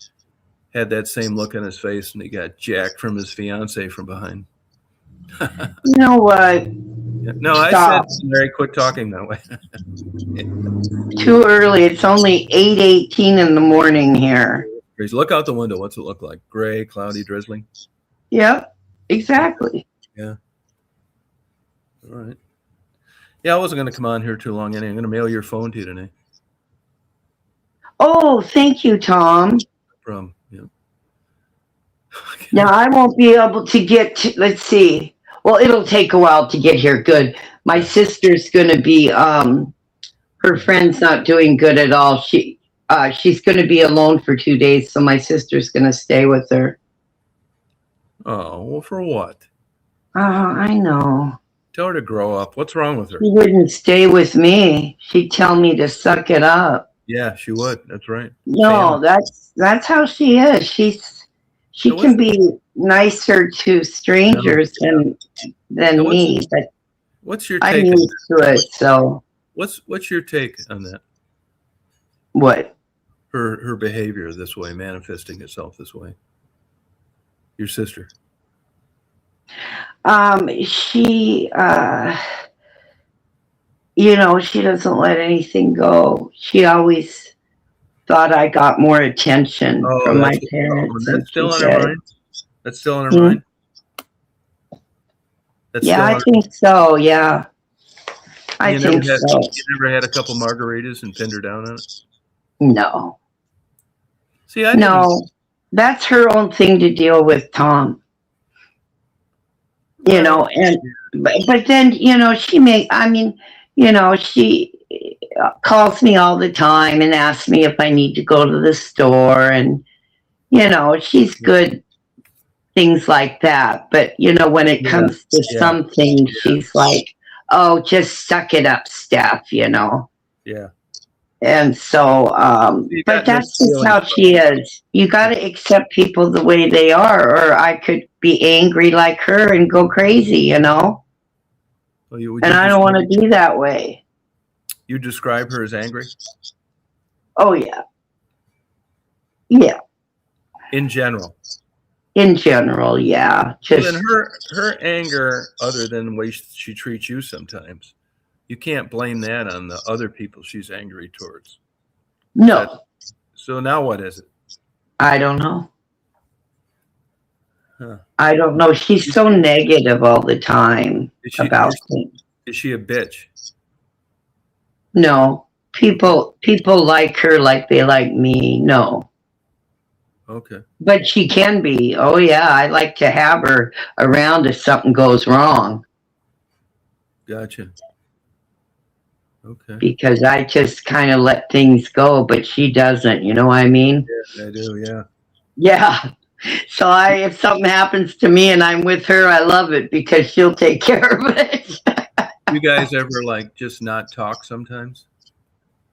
had that same look on his face and he got jacked from his fiance from behind. You know what? Yeah. No, stop. I said, Larry, quit talking that way. Too early. It's only 8:18 in the morning here. Look out the window. What's it look like? Gray, cloudy, drizzling? Yep, exactly. Yeah. All right. Yeah, I wasn't going to come on here too long anyway. I'm going to mail your phone to you today. Oh, thank you, Tom. From, yeah. Now, I won't be able to get to, let's see. Well, it'll take a while to get here. Good. My sister's going to be, her friend's not doing good at all. She's going to be alone for 2 days, so my sister's going to stay with her. Oh, well, for what? I know. Tell her to grow up. What's wrong with her? She wouldn't stay with me. She'd tell me to suck it up. Yeah, she would. That's right. No, that's how she is. She can be nicer to strangers than me, but what's your take? I'm used to it. So what's your take on that? What? Her behavior this way, manifesting itself this way. Your sister. She she doesn't let anything go. She always thought I got more attention from my parents. That's still on her mind? That's still on her mind? Yeah, I think so, yeah. I think so. You never had a couple margaritas and pinned her down on it? No. See, that's her own thing to deal with, Tom. But then, she calls me all the time and asks me if I need to go to the store, and, she's good, things like that. But, when it comes to something, she's like, oh, just suck it up, Steph, Yeah. And so, but that's just how she is. You got to accept people the way they are, or I could be angry like her and go crazy, and I don't want to be that way. You describe her as angry? Oh, yeah. Yeah. In general? In general, yeah. Just then her anger, other than the way she treats you sometimes, you can't blame that on the other people she's angry towards. No. So now what is it? I don't know. Huh. I don't know. She's so negative all the time about things. Is she a bitch? No. People like her like they like me. No. Okay. But she can be. Oh, yeah. I like to have her around if something goes wrong. Gotcha. Okay. because I just kind of let things go, but she doesn't. You know what I mean? Yeah, I do. Yeah. Yeah. So if something happens to me and I'm with her, I love it because she'll take care of it. You guys ever like just not talk sometimes?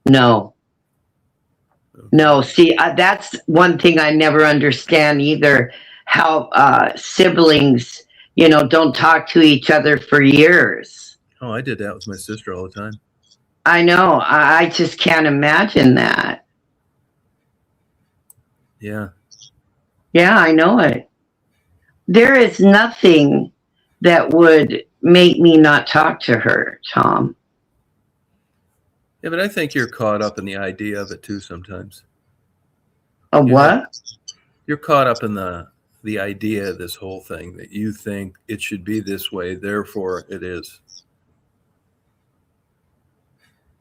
No, Okay. no. See, that's one thing I never understand either. How siblings, don't talk to each other for years. Oh, I did that with my sister all the time. I know. I just can't imagine that. Yeah. Yeah, I know it. There is nothing that would make me not talk to her, Tom. Yeah, but I think you're caught up in the idea of it too sometimes. A You know, what? you're caught up in the idea of this whole thing that you think it should be this way, therefore it is.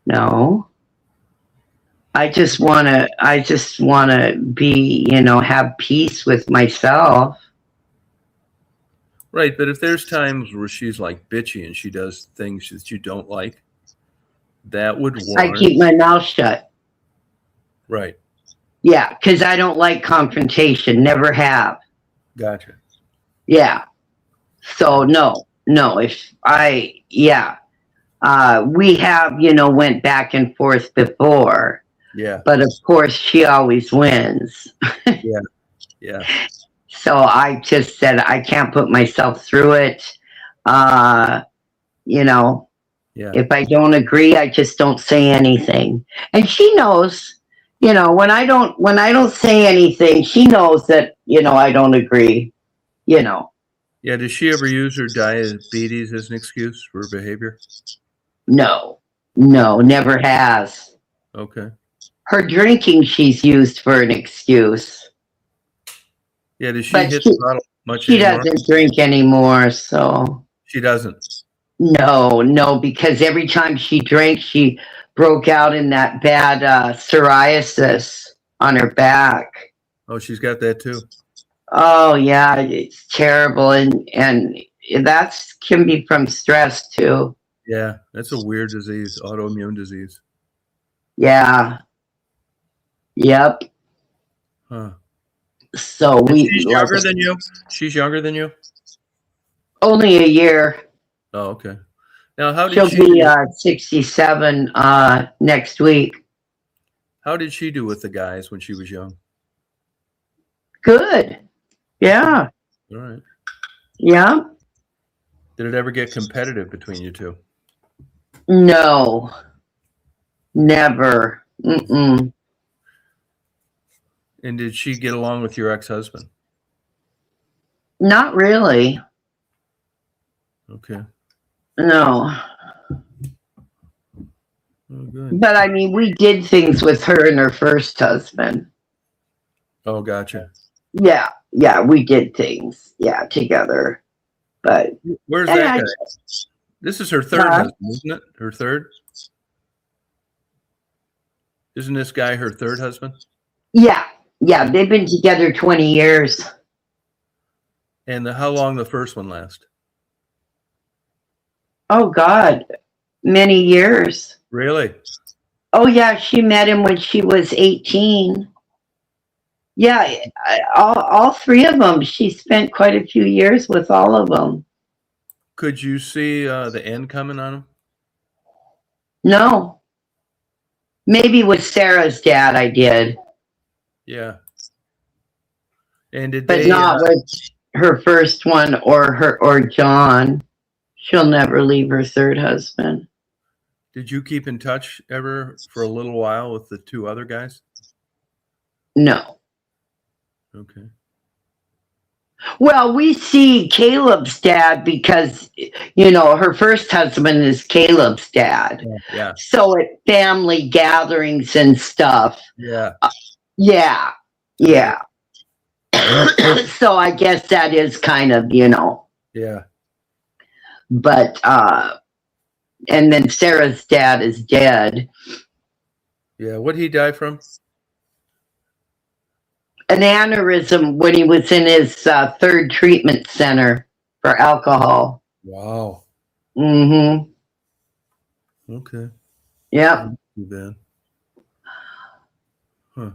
No. I just want to be, have peace with myself. Right, but if there's times where she's like bitchy and she does things that you don't like, that would I warrant. keep my mouth shut. Right. Yeah, because I don't like confrontation. Never have. Gotcha. Yeah. So no. We have, went back and forth before, Yeah. but of course she always wins. Yeah. Yeah. So I just said I can't put myself through it. Uh, you know, Yeah. if I don't agree, I just don't say anything. And she knows, when I don't say anything, she knows that, I don't agree, you know. Yeah. Does she ever use her diabetes as an excuse for her behavior? No, never has. Okay. Her drinking, she's used for an excuse. Yeah. Does she But hit the bottle much she anymore? doesn't drink anymore, so She doesn't. no, because every time she drank, she broke out in that bad psoriasis on her back. Oh, she's got that too. Oh yeah, it's terrible, and that's can be from stress too. Yeah. That's a weird disease, autoimmune disease. Yeah. Yep. Huh. So And we she's younger than you? She's younger than you? only a year. Oh, okay. Now, how did She'll she be do? 67 next week. How did she do with the guys when she was young? Good. Yeah. All right. Yeah. Did it ever get competitive between you two? No. Never. Mm-mm. And did she get along with your ex-husband? Not really. Okay. No. Oh, good. But I mean, we did things with her and her first husband. Oh, gotcha. Yeah. Yeah. We did things. Yeah. Together. But Where's and that I- guy? This is her third Huh? husband, isn't it? Her third? Isn't this guy her third husband? yeah. Yeah. They've been together 20 years. And how long the first one last? Oh, God. Many years. Really? Oh, yeah. She met him when she was 18. Yeah. All three of them. She spent quite a few years with all of them. Could you see the end coming on him? No. Maybe with Sarah's dad, I did, Yeah. And did but they? not with her first one or John. She'll never leave her third husband. Did you keep in touch ever for a little while with the two other guys? No. Okay. Well, we see Caleb's dad because, her first husband is Caleb's dad. Yeah. So at family gatherings and stuff. Yeah. Yeah. Yeah. So I guess that is kind of, Yeah. but, and then Sarah's dad is dead. Yeah. What'd he die from? An aneurysm when he was in his third treatment center for alcohol. Wow. Mm-hmm. Okay. Yep. Too bad. Huh.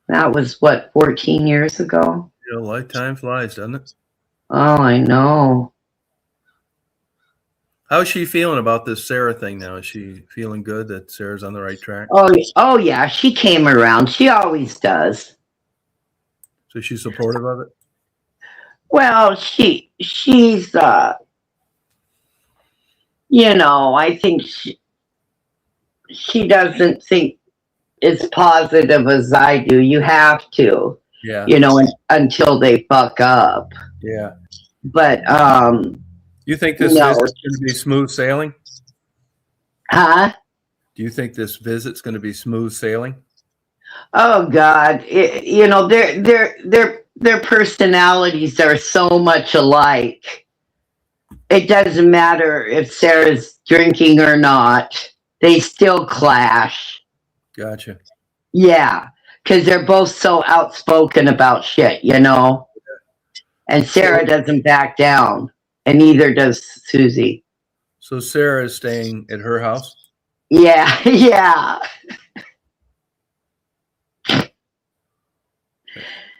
That was what, 14 years ago? You know, lifetime flies, doesn't it? Oh, I know. How is she feeling about this Sarah thing now? Is she feeling good that Sarah's on the right track? Oh yeah, she came around. She always does. So she's supportive of it? Well, she's I think she doesn't think as positive as I do. You have to, Yeah. until they fuck up. Yeah. But You think this no. visit's going to be smooth sailing? Huh? Do you think this visit's going to be smooth sailing? Oh God, their personalities are so much alike. It doesn't matter if Sarah's drinking or not. They still clash. Gotcha. Yeah, because they're both so outspoken about shit, And Sarah doesn't back down, and neither does Susie. So Sarah is staying at her house? Yeah, yeah.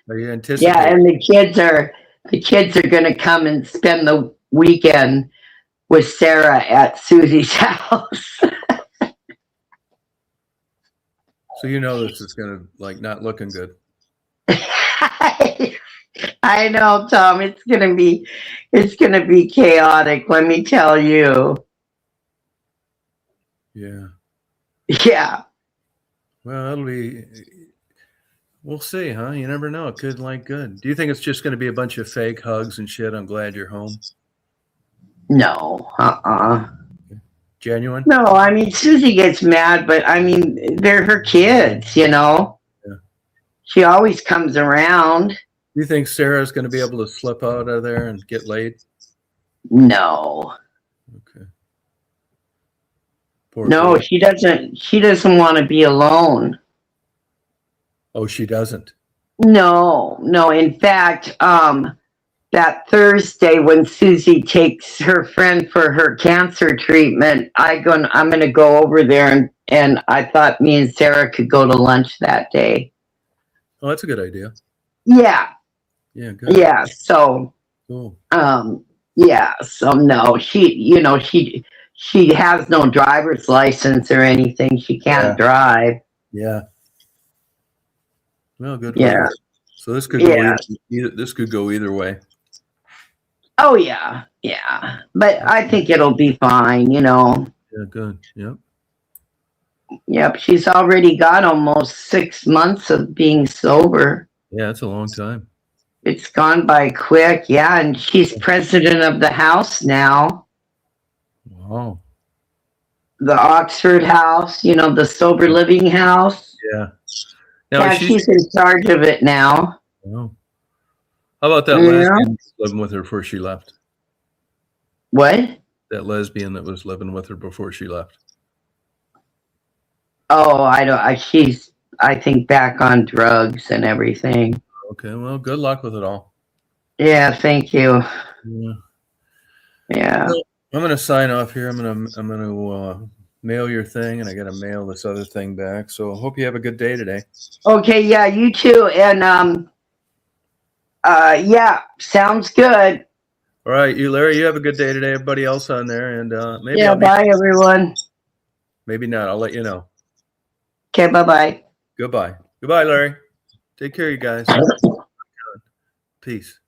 Are you anticipating? Yeah, and the kids are gonna come and spend the weekend with Sarah at Susie's house. So you know this is going to not looking good. I know, Tom. It's gonna be chaotic. Let me tell you. Yeah. Yeah. Well, we'll see, huh? You never know. It could good. Do you think it's just going to be a bunch of fake hugs and shit? I'm glad you're home. No. Genuine? No, I mean, Susie gets mad, but I mean, they're her kids, Yeah. She always comes around. Do you think Sarah's going to be able to slip out of there and get laid? No. Okay. No, she doesn't. She doesn't want to be alone. Oh, she doesn't? No. In fact, that Thursday when Susie takes her friend for her cancer treatment, I'm gonna go over there and I thought me and Sarah could go to lunch that day. Oh, that's a good idea. Yeah. Yeah, good. Yeah. So Cool. yeah, so no, she has no driver's license or anything. She can't drive. Yeah. Well, good. Yeah. So this could go this could go either way. Oh yeah. Yeah. But I think it'll be fine, Yeah, good. Yep. Yep, she's already got almost 6 months of being sober. Yeah, that's a long time. It's gone by quick. Yeah, and she's president of the house now. Wow. The Oxford House, the sober living house. Yeah. Now, she's in charge of it now. Oh. How about that lesbian living with her before she left? What? That lesbian that was living with her before she left. Oh, she's, I think, back on drugs and everything. Okay, well, good luck with it all. Yeah, thank you. Yeah. Well, I'm gonna sign off here. I'm gonna mail your thing, and I gotta mail this other thing back. So I hope you have a good day today. Okay, yeah, you too. And yeah, sounds good. All right, Larry, you have a good day today. Everybody else on there, and maybe bye everyone. Maybe not. I'll let you know. Okay, bye-bye. Goodbye, Larry. Take care, you guys. Peace.